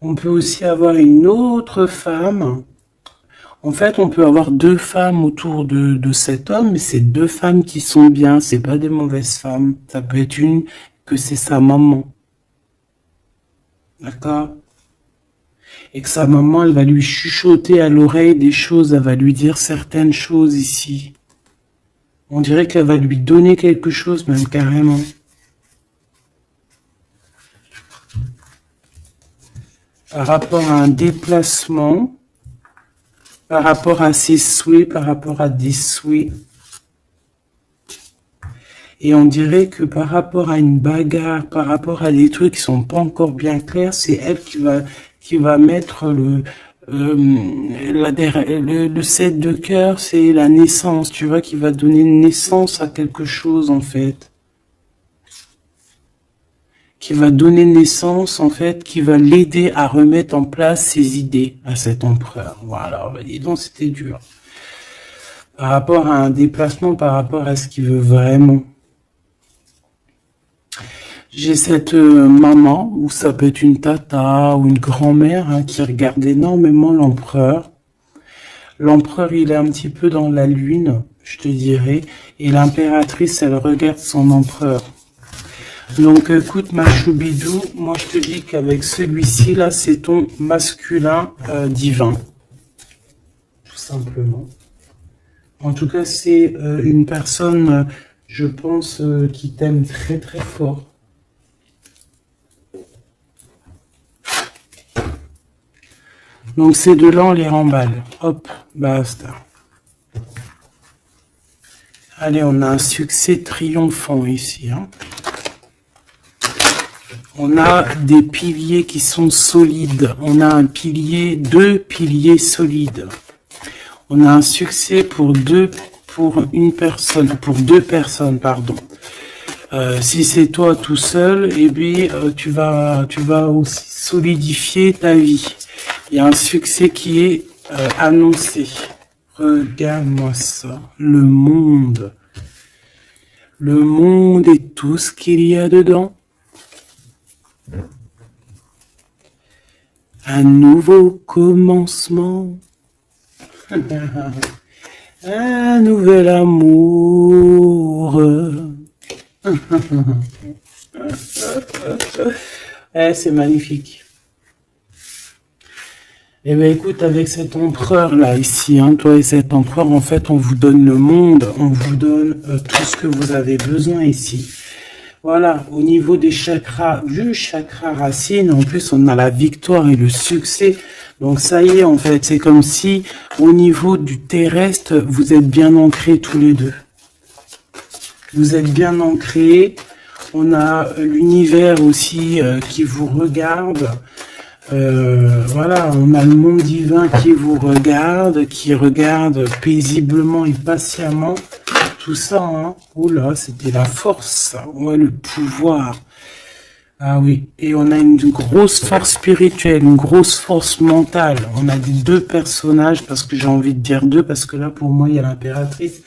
On peut aussi avoir une autre femme. En fait, on peut avoir deux femmes autour de cet homme, mais c'est deux femmes qui sont bien, c'est pas des mauvaises femmes. Ça peut être une que c'est sa maman. D'accord? Et que sa maman, elle va lui chuchoter à l'oreille des choses, elle va lui dire certaines choses ici. On dirait qu'elle va lui donner quelque chose, même carrément. Par rapport à un déplacement, par rapport à ses souhaits, par rapport à des souhaits. Et on dirait que par rapport à une bagarre, par rapport à des trucs qui sont pas encore bien clairs, c'est elle qui va mettre le 7 de cœur, c'est la naissance, tu vois, qui va donner naissance à quelque chose, en fait. Qui va donner naissance, en fait, qui va l'aider à remettre en place ses idées à cet empereur. Voilà, dis donc, c'était dur. Par rapport à un déplacement, par rapport à ce qu'il veut vraiment. J'ai cette maman, ou ça peut être une tata, ou une grand-mère, hein, qui regarde énormément l'empereur. L'empereur, il est un petit peu dans la lune, je te dirais, et l'impératrice, elle regarde son empereur. Donc, écoute, ma choubidou, moi, je te dis qu'avec celui-ci, là, c'est ton masculin divin. Tout simplement. En tout cas, c'est une personne, je pense, qui t'aime très, très fort. Donc, ces deux-là, on les remballe. Hop, basta. Allez, on a un succès triomphant ici, hein. On a des piliers qui sont solides. On a un pilier, deux piliers solides. On a un succès pour deux personnes, pardon. Si c'est toi tout seul, eh bien, tu vas aussi solidifier ta vie. Il y a un succès qui est annoncé. Regarde-moi ça. Le monde. Le monde et tout ce qu'il y a dedans. Un nouveau commencement. Un nouvel amour. C'est magnifique. Eh bien, écoute, avec cet empereur-là, ici, hein, toi et cet empereur, en fait, on vous donne le monde, on vous donne tout ce que vous avez besoin ici. Voilà, au niveau des chakras, du chakra racine, en plus, on a la victoire et le succès. Donc, ça y est, en fait, c'est comme si, au niveau du terrestre, vous êtes bien ancrés tous les deux. Vous êtes bien ancrés. On a l'univers aussi qui vous regarde. Voilà, on a le monde divin qui vous regarde, qui regarde paisiblement et patiemment. Tout ça, hein. Oula, c'était la force, ouais, le pouvoir. Ah oui, et on a une grosse force spirituelle, une grosse force mentale. On a des deux personnages, parce que j'ai envie de dire deux, parce que là, pour moi, il y a l'impératrice.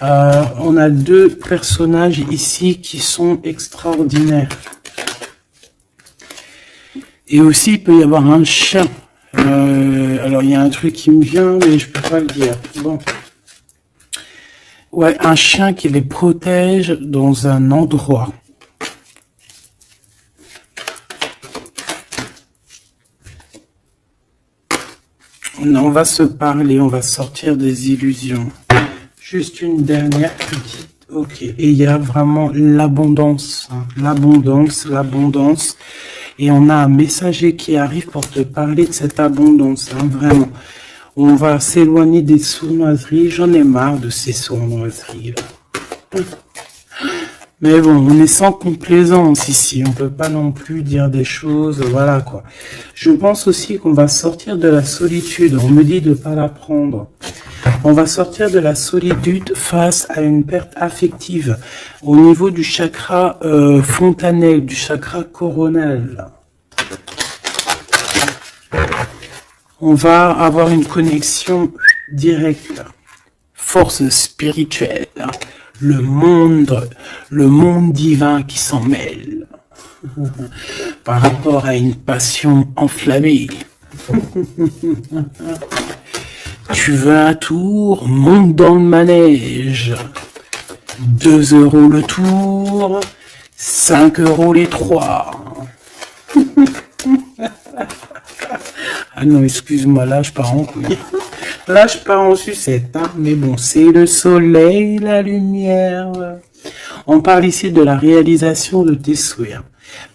On a deux personnages ici qui sont extraordinaires. Et aussi, il peut y avoir un chien. Alors, il y a un truc qui me vient, mais je peux pas le dire. Bon. Ouais, un chien qui les protège dans un endroit. On va se parler, on va sortir des illusions. Juste une dernière petite. Ok, et il y a vraiment l'abondance, hein. L'abondance. Et on a un messager qui arrive pour te parler de cette abondance, hein, vraiment. On va s'éloigner des sournoiseries. J'en ai marre de ces sournoiseries, là. Mais bon, on est sans complaisance ici. On peut pas non plus dire des choses, voilà quoi. Je pense aussi qu'on va sortir de la solitude. On me dit de pas la prendre. On va sortir de la solitude face à une perte affective au niveau du chakra fontanel, du chakra coronal. On va avoir une connexion directe, force spirituelle, le monde divin qui s'en mêle par rapport à une passion enflammée. Tu veux un tour? Monte dans le manège. 2 € le tour, 5 € les 3. Ah non, excuse-moi, là je pars en couille. Là je pars en sucette, hein. Mais bon, c'est le soleil, la lumière. On parle ici de la réalisation de tes souhaits.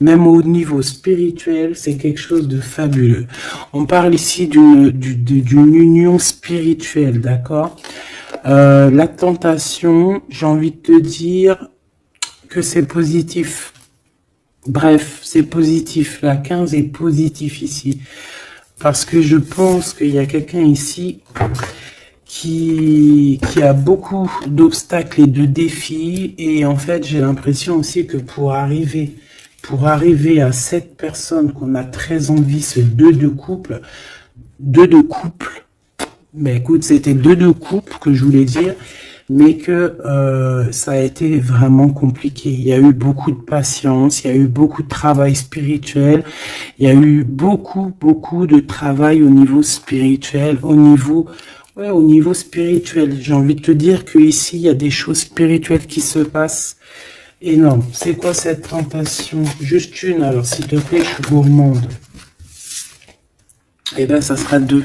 Même au niveau spirituel, c'est quelque chose de fabuleux. On parle ici d'une union spirituelle, d'accord? La tentation, j'ai envie de te dire que c'est positif. Bref, c'est positif. La 15 est positif ici. Parce que je pense qu'il y a quelqu'un ici qui a beaucoup d'obstacles et de défis. Et en fait, j'ai l'impression aussi que pour arriver à cette personne qu'on a très envie, ce 2 de couple, mais écoute, c'était 2 de couple que je voulais dire, mais que ça a été vraiment compliqué. Il y a eu beaucoup de patience, il y a eu beaucoup de travail spirituel, il y a eu beaucoup de travail au niveau spirituel, au niveau spirituel. J'ai envie de te dire que ici il y a des choses spirituelles qui se passent énormes. C'est quoi cette tentation? Juste une, alors s'il te plaît, je suis gourmande. Eh ben, ça sera 2.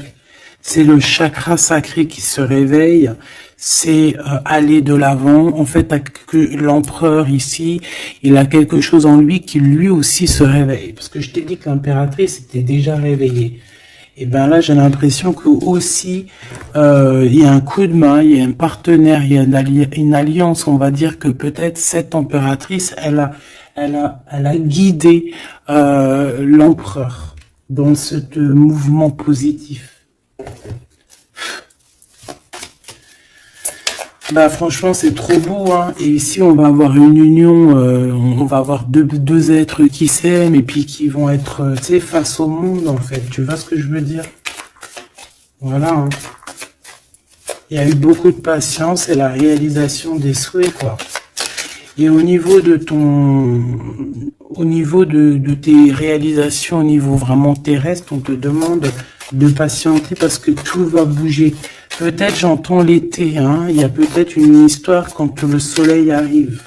C'est le chakra sacré qui se réveille, c'est aller de l'avant. En fait, l'empereur ici, il a quelque chose en lui qui lui aussi se réveille. Parce que je t'ai dit que l'impératrice était déjà réveillée. Et ben là, j'ai l'impression que aussi, il y a un coup de main, il y a un partenaire, il y a une alliance. On va dire que peut-être cette impératrice, elle a guidé l'empereur dans ce mouvement positif. Bah franchement c'est trop beau, hein. Et ici on va avoir une union, on va avoir deux êtres qui s'aiment et puis qui vont être, tu sais, face au monde en fait. Tu vois ce que je veux dire? Voilà, hein. Il y a eu beaucoup de patience et la réalisation des souhaits, quoi. Et au niveau de tes réalisations au niveau vraiment terrestre, on te demande de patienter parce que tout va bouger. Peut-être j'entends l'été, hein. Il y a peut-être une histoire quand le soleil arrive.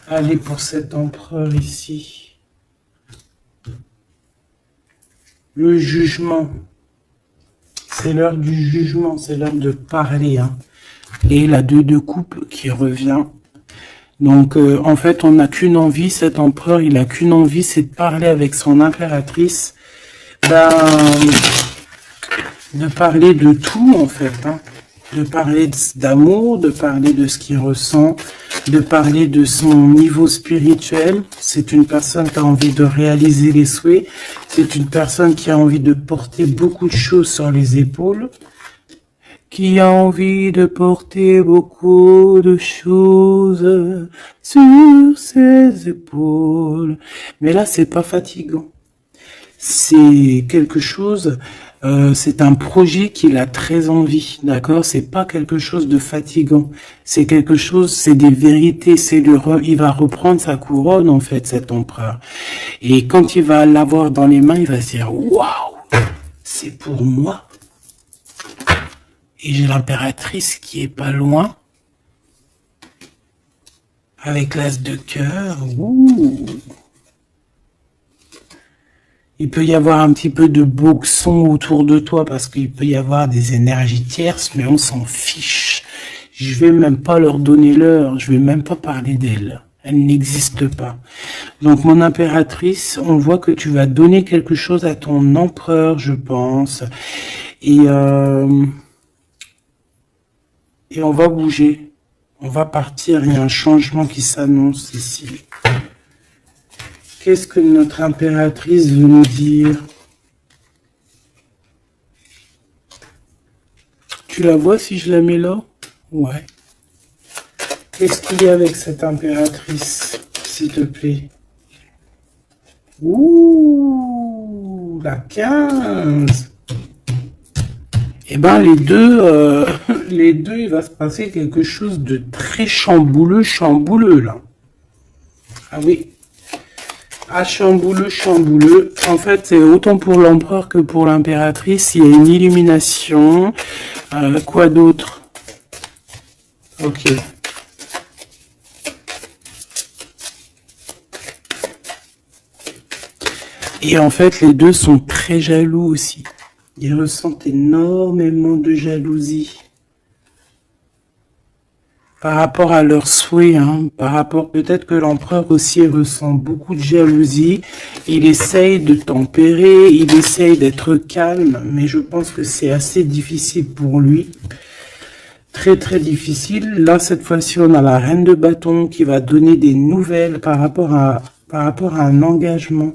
Allez, pour cet empereur ici. Le jugement. C'est l'heure du jugement, c'est l'heure de parler, hein. Et la 2 de coupe qui revient. Donc, en fait, on n'a qu'une envie, cet empereur, il a qu'une envie, c'est de parler avec son impératrice, de parler de tout, en fait, hein. De parler d'amour, de parler de ce qu'il ressent, de parler de son niveau spirituel. C'est une personne qui a envie de réaliser les souhaits, c'est une personne qui a envie de porter beaucoup de choses sur les épaules, qui a envie de porter beaucoup de choses sur ses épaules. Mais là, c'est pas fatigant. C'est quelque chose, c'est un projet qu'il a très envie, d'accord? C'est pas quelque chose de fatigant. C'est quelque chose, c'est des vérités, il va reprendre sa couronne, en fait, cet empereur. Et quand il va l'avoir dans les mains, il va se dire, waouh, c'est pour moi. Et j'ai l'impératrice qui est pas loin. Avec l'as de cœur. Ouh. Il peut y avoir un petit peu de boxon autour de toi parce qu'il peut y avoir des énergies tierces, mais on s'en fiche. Je vais même pas leur donner l'heure, je vais même pas parler d'elle. Elle n'existe pas. Donc mon impératrice, on voit que tu vas donner quelque chose à ton empereur, je pense. Et on va bouger. On va partir, il y a un changement qui s'annonce ici. Qu'est-ce que notre impératrice veut nous dire? Tu la vois si je la mets là? Ouais. Qu'est-ce qu'il y a avec cette impératrice, s'il te plaît? Ouh, la 15. Eh ben, les deux, il va se passer quelque chose de très chambouleux, là. Ah oui. Ah, chambouleux. En fait, c'est autant pour l'empereur que pour l'impératrice. Il y a une illumination. Quoi d'autre? Ok. Et en fait, les deux sont très jaloux aussi. Ils ressentent énormément de jalousie par rapport à leurs souhaits, hein, par rapport, peut-être que l'empereur aussi ressent beaucoup de jalousie. Il essaye de tempérer, il essaye d'être calme, mais je pense que c'est assez difficile pour lui. Très très difficile. Là, cette fois-ci, on a la reine de bâton qui va donner des nouvelles par rapport à un engagement.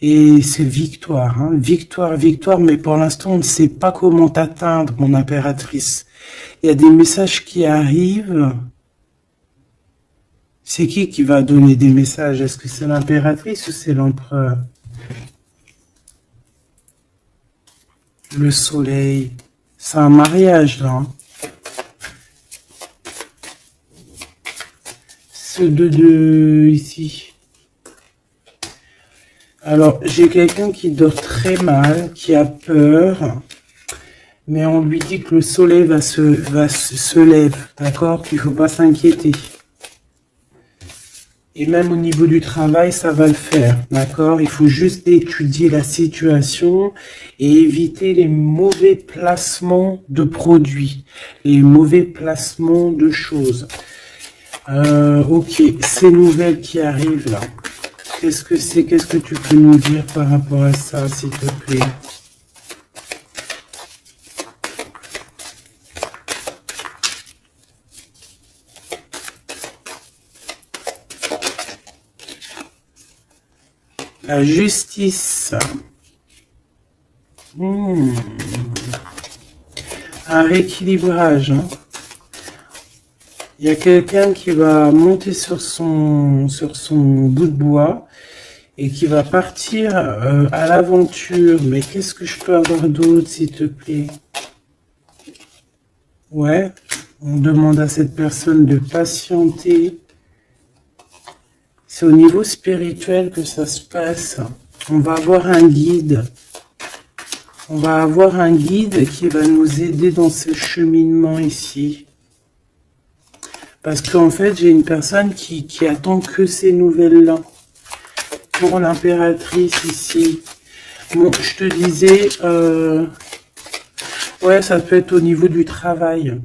Et c'est victoire, hein, victoire, mais pour l'instant, on ne sait pas comment t'atteindre, mon impératrice. Il y a des messages qui arrivent. C'est qui va donner des messages? Est-ce que c'est l'impératrice ou c'est l'empereur? Le soleil. C'est un mariage, là. Hein. Ce de ici. Alors, j'ai quelqu'un qui dort très mal, qui a peur, mais on lui dit que le soleil se lève, d'accord, qu'il ne faut pas s'inquiéter. Et même au niveau du travail, ça va le faire, d'accord. Il faut juste étudier la situation et éviter les mauvais placements de produits, les mauvais placements de choses. Ok, ces nouvelles qui arrivent là. Qu'est-ce que c'est? Qu'est-ce que tu peux nous dire par rapport à ça, s'il te plaît? La justice. Un rééquilibrage. Hein. Il y a quelqu'un qui va monter sur son bout de bois et qui va partir à l'aventure. Mais qu'est-ce que je peux avoir d'autre, s'il te plaît? Ouais, on demande à cette personne de patienter. C'est au niveau spirituel que ça se passe. On va avoir un guide. On va avoir un guide qui va nous aider dans ce cheminement ici. Parce qu'en fait, j'ai une personne qui attend que ces nouvelles-là. Pour l'impératrice ici. Bon, je te disais, ouais, ça peut être au niveau du travail.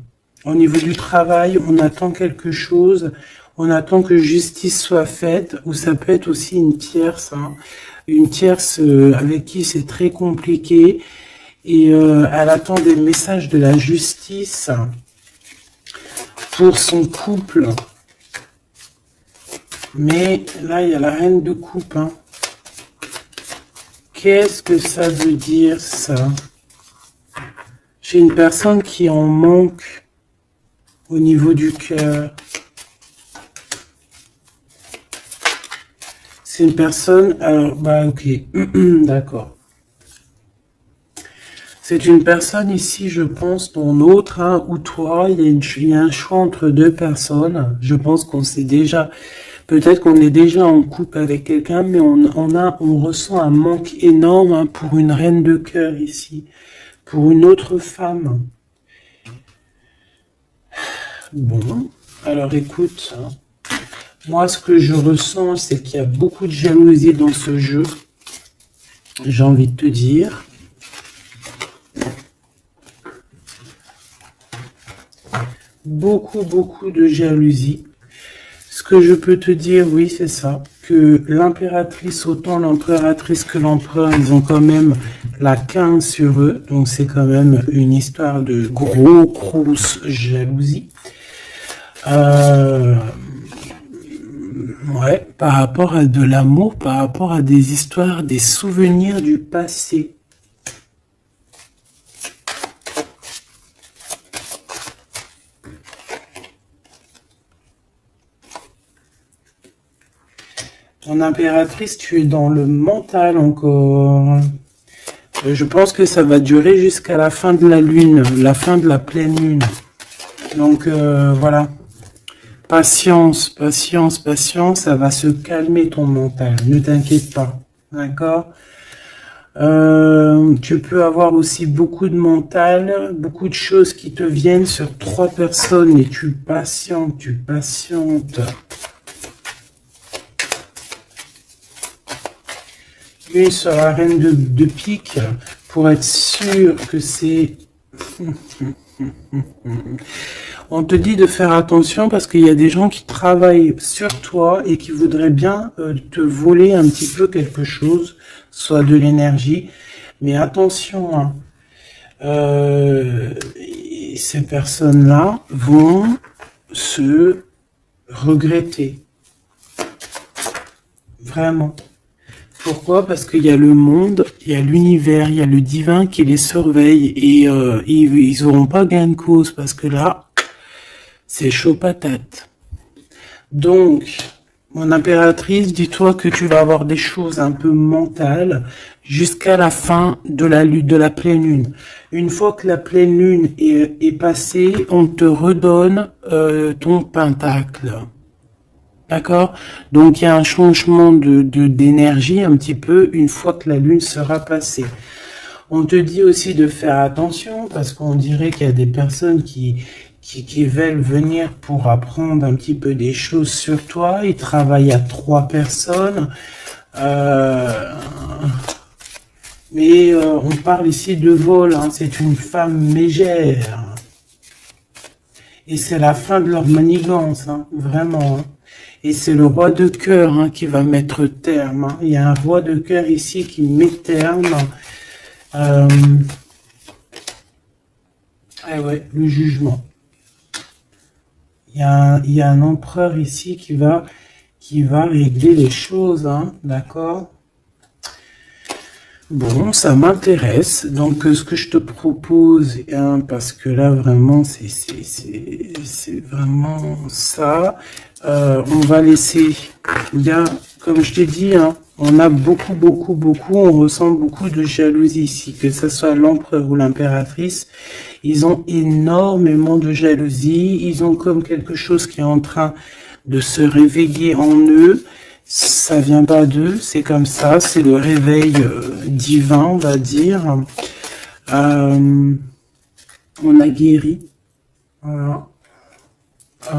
Au niveau du travail, on attend quelque chose. On attend que justice soit faite. Ou ça peut être aussi une tierce. Hein. Une tierce avec qui c'est très compliqué. Et elle attend des messages de la justice pour son couple. Mais là, il y a la reine de coupe. Hein. Qu'est-ce que ça veut dire, ça? J'ai une personne qui en manque au niveau du cœur. C'est une personne... Alors, bah ok, d'accord. C'est une personne ici, je pense, ton autre, hein, ou toi, il y a un choix entre deux personnes. Je pense qu'on sait déjà... Peut-être qu'on est déjà en couple avec quelqu'un, mais on ressent un manque énorme hein, pour une reine de cœur ici, pour une autre femme. Bon, alors écoute, hein, moi ce que je ressens, c'est qu'il y a beaucoup de jalousie dans ce jeu, j'ai envie de te dire. Beaucoup de jalousie. Ce que je peux te dire, oui, c'est ça, que l'impératrice, autant l'impératrice que l'empereur, ils ont quand même la 15 sur eux, donc c'est quand même une histoire de grosse jalousie. Euh, ouais, par rapport à de l'amour, par rapport à des histoires, des souvenirs du passé. Ton impératrice, tu es dans le mental encore. Je pense que ça va durer jusqu'à la fin de la lune, la fin de la pleine lune. Donc voilà. Patience, patience, patience, ça va se calmer ton mental. Ne t'inquiète pas. D'accord? Tu peux avoir aussi beaucoup de mental, beaucoup de choses qui te viennent sur 3 personnes et tu patientes, tu patientes. Une sur la reine de pique pour être sûr que c'est... On te dit de faire attention parce qu'il y a des gens qui travaillent sur toi et qui voudraient bien te voler un petit peu quelque chose, soit de l'énergie. Mais attention, hein, ces personnes-là vont se regretter. Vraiment. Pourquoi? Parce qu'il y a le monde, il y a l'univers, il y a le divin qui les surveille et ils n'auront pas gain de cause parce que là, c'est chaud patate. Donc, mon impératrice, dis-toi que tu vas avoir des choses un peu mentales jusqu'à la fin de la pleine lune. Une fois que la pleine lune est passée, on te redonne ton pentacle. D'accord? Donc, il y a un changement d'énergie un petit peu une fois que la lune sera passée. On te dit aussi de faire attention parce qu'on dirait qu'il y a des personnes qui veulent venir pour apprendre un petit peu des choses sur toi. Ils travaillent à 3 personnes. Mais on parle ici de vol. Hein. C'est une femme mégère. Et c'est la fin de leur manigance. Hein. Vraiment. Hein. Et c'est le roi de cœur hein, qui va mettre terme. Hein. Il y a un roi de cœur ici qui met terme. Ah ouais, le jugement. Il y a un empereur ici qui va régler les choses, hein, d'accord? Bon, ça m'intéresse. Donc, ce que je te propose, hein, parce que là, vraiment, c'est vraiment ça. On va laisser, il y a, comme je t'ai dit, hein, on a beaucoup, on ressent beaucoup de jalousie ici, que ce soit l'empereur ou l'impératrice. Ils ont énormément de jalousie. Ils ont comme quelque chose qui est en train de se réveiller en eux. Ça vient pas d'eux, c'est comme ça. C'est le réveil divin, on va dire. On a guéri. Voilà.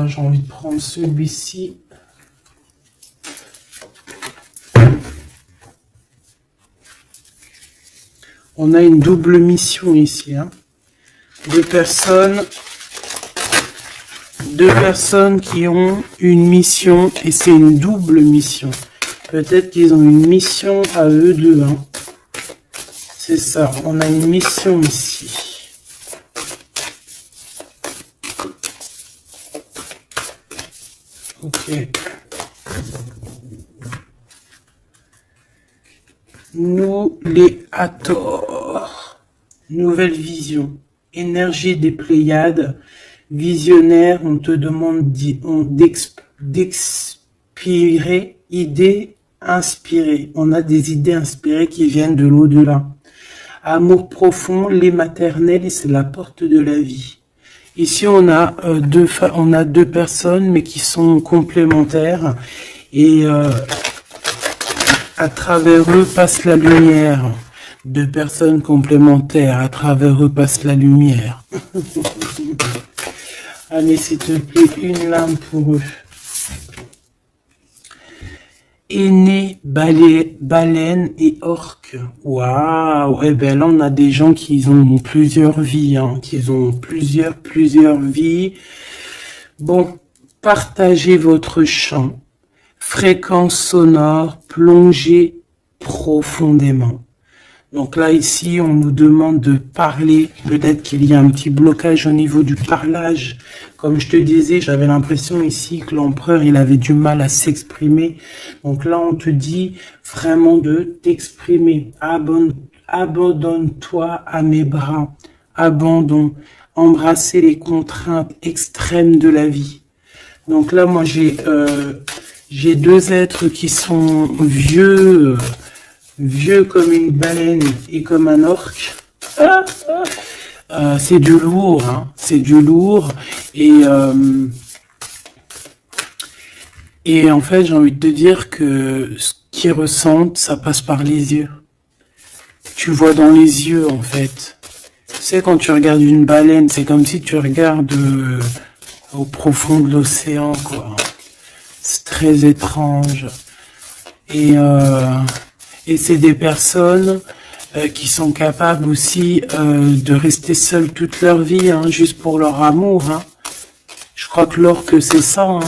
J'ai envie de prendre celui-ci. On a une double mission ici. Hein. Deux personnes qui ont une mission et c'est une double mission. Peut-être qu'ils ont une mission à eux deux. Hein. C'est ça, on a une mission ici. Ok. Nous les Hathor. Nouvelle vision. Énergie des Pléiades. Visionnaire, on te demande d'expirer, idées inspirées. On a des idées inspirées qui viennent de l'au-delà. Amour profond, lait maternel, et c'est la porte de la vie. Ici, on a deux personnes, mais qui sont complémentaires. Et à travers eux passe la lumière. Deux personnes complémentaires, à travers eux passe la lumière. Allez, s'il te plaît, une lame pour eux. Aîné, baleine et orque. Waouh! Eh ben là, on a des gens qui ont plusieurs vies, hein, qui ont plusieurs vies. Bon, partagez votre champ. Fréquence sonore, plongez profondément. Donc là, ici, on nous demande de parler. Peut-être qu'il y a un petit blocage au niveau du parlage. Comme je te disais, j'avais l'impression ici que l'empereur, il avait du mal à s'exprimer. Donc là, on te dit vraiment de t'exprimer. Abandonne-toi à mes bras. Abandon. Embrasser les contraintes extrêmes de la vie. Donc là, moi, j'ai 2 êtres qui sont vieux comme une baleine et comme un orque. C'est du lourd, hein. C'est du lourd. Et en fait, j'ai envie de te dire que ce qu'ils ressentent, ça passe par les yeux. Tu vois dans les yeux, en fait. Tu sais, quand tu regardes une baleine, c'est comme si tu regardes au profond de l'océan, quoi. C'est très étrange. Et c'est des personnes qui sont capables aussi de rester seules toute leur vie, hein, juste pour leur amour. Hein. Je crois que l'orque, c'est ça. Hein.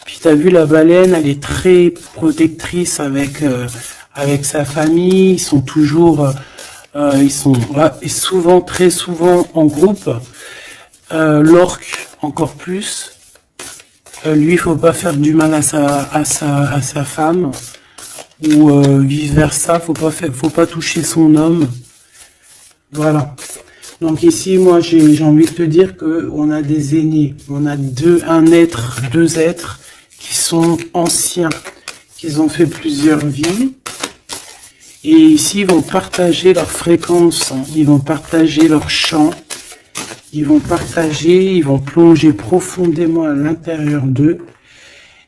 Puis t'as vu, la baleine, elle est très protectrice avec sa famille. Ils sont toujours, ils sont souvent, très souvent en groupe. L'orque, encore plus. Lui, il faut pas faire du mal à sa femme. Ou vice versa, faut pas toucher son homme. Voilà. Donc ici, moi, j'ai envie de te dire que on a des aînés, on a deux êtres qui sont anciens, qui ont fait plusieurs vies, et ici ils vont partager leur fréquence, hein. Ils vont partager leur chant, ils vont plonger profondément à l'intérieur d'eux,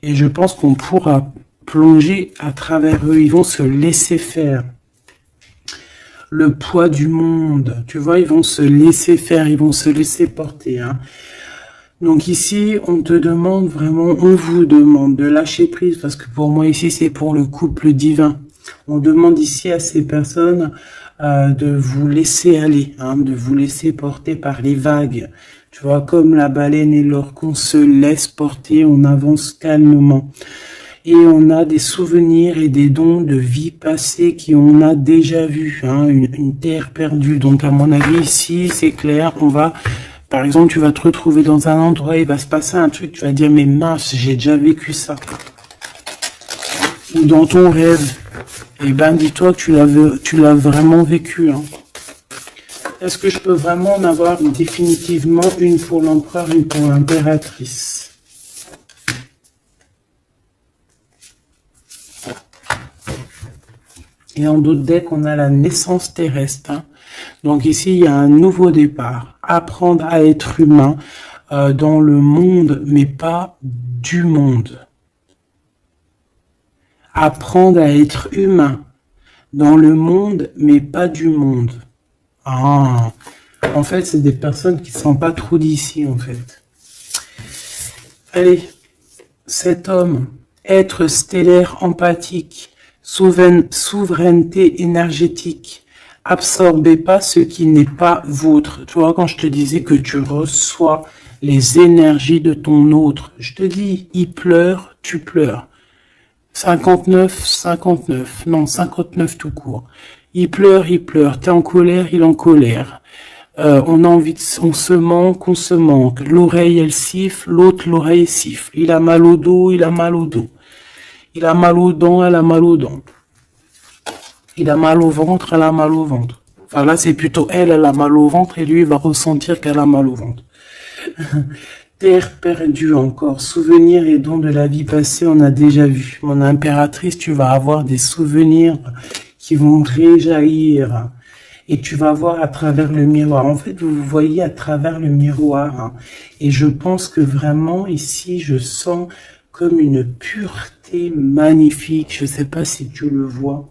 et je pense qu'on pourra plonger à travers eux. Ils vont se laisser faire. Le poids du monde, tu vois, ils vont se laisser faire, ils vont se laisser porter. Hein. Donc ici, on te demande vraiment, on vous demande de lâcher prise, parce que pour moi ici, c'est pour le couple divin. On demande ici à ces personnes de vous laisser aller, hein, de vous laisser porter par les vagues. Tu vois, comme la baleine et l'orque, on se laisse porter, on avance calmement. Et on a des souvenirs et des dons de vie passée qu'on a déjà vu, hein, une terre perdue. Donc à mon avis ici, c'est clair, par exemple, tu vas te retrouver dans un endroit, il va se passer un truc, tu vas dire, mais mince, j'ai déjà vécu ça. Ou dans ton rêve, eh ben dis-toi que tu l'as vraiment vécu. Hein. Est-ce que je peux vraiment en avoir définitivement une pour l'empereur, une pour l'impératrice ? Et en d'autres decks, on a la naissance terrestre. Hein. Donc ici, il y a un nouveau départ. Apprendre à être humain dans le monde, mais pas du monde. Apprendre à être humain dans le monde, mais pas du monde. Ah, en fait, c'est des personnes qui ne sont pas trop d'ici, en fait. Allez, cet homme, être stellaire empathique, souveraineté énergétique. Absorbez pas ce qui n'est pas vôtre. Tu vois, quand je te disais que tu reçois les énergies de ton autre, je te dis, il pleure, tu pleures. 59, non, 59 tout court. Il pleure, t'es en colère, il est en colère. On a envie on se manque, L'oreille, elle siffle, l'autre, l'oreille siffle. Il a mal au dos, il a mal au dos. Il a mal aux dents, elle a mal aux dents. Il a mal au ventre, elle a mal au ventre. Enfin là, c'est plutôt elle a mal au ventre et lui, il va ressentir qu'elle a mal au ventre. Terre perdue encore, souvenirs et dons de la vie passée, on a déjà vu. Mon impératrice, tu vas avoir des souvenirs qui vont réjaillir. Et tu vas voir à travers le miroir. En fait, vous voyez à travers le miroir. Hein. Et je pense que vraiment, ici, je sens comme une pureté magnifique. Je ne sais pas si tu le vois.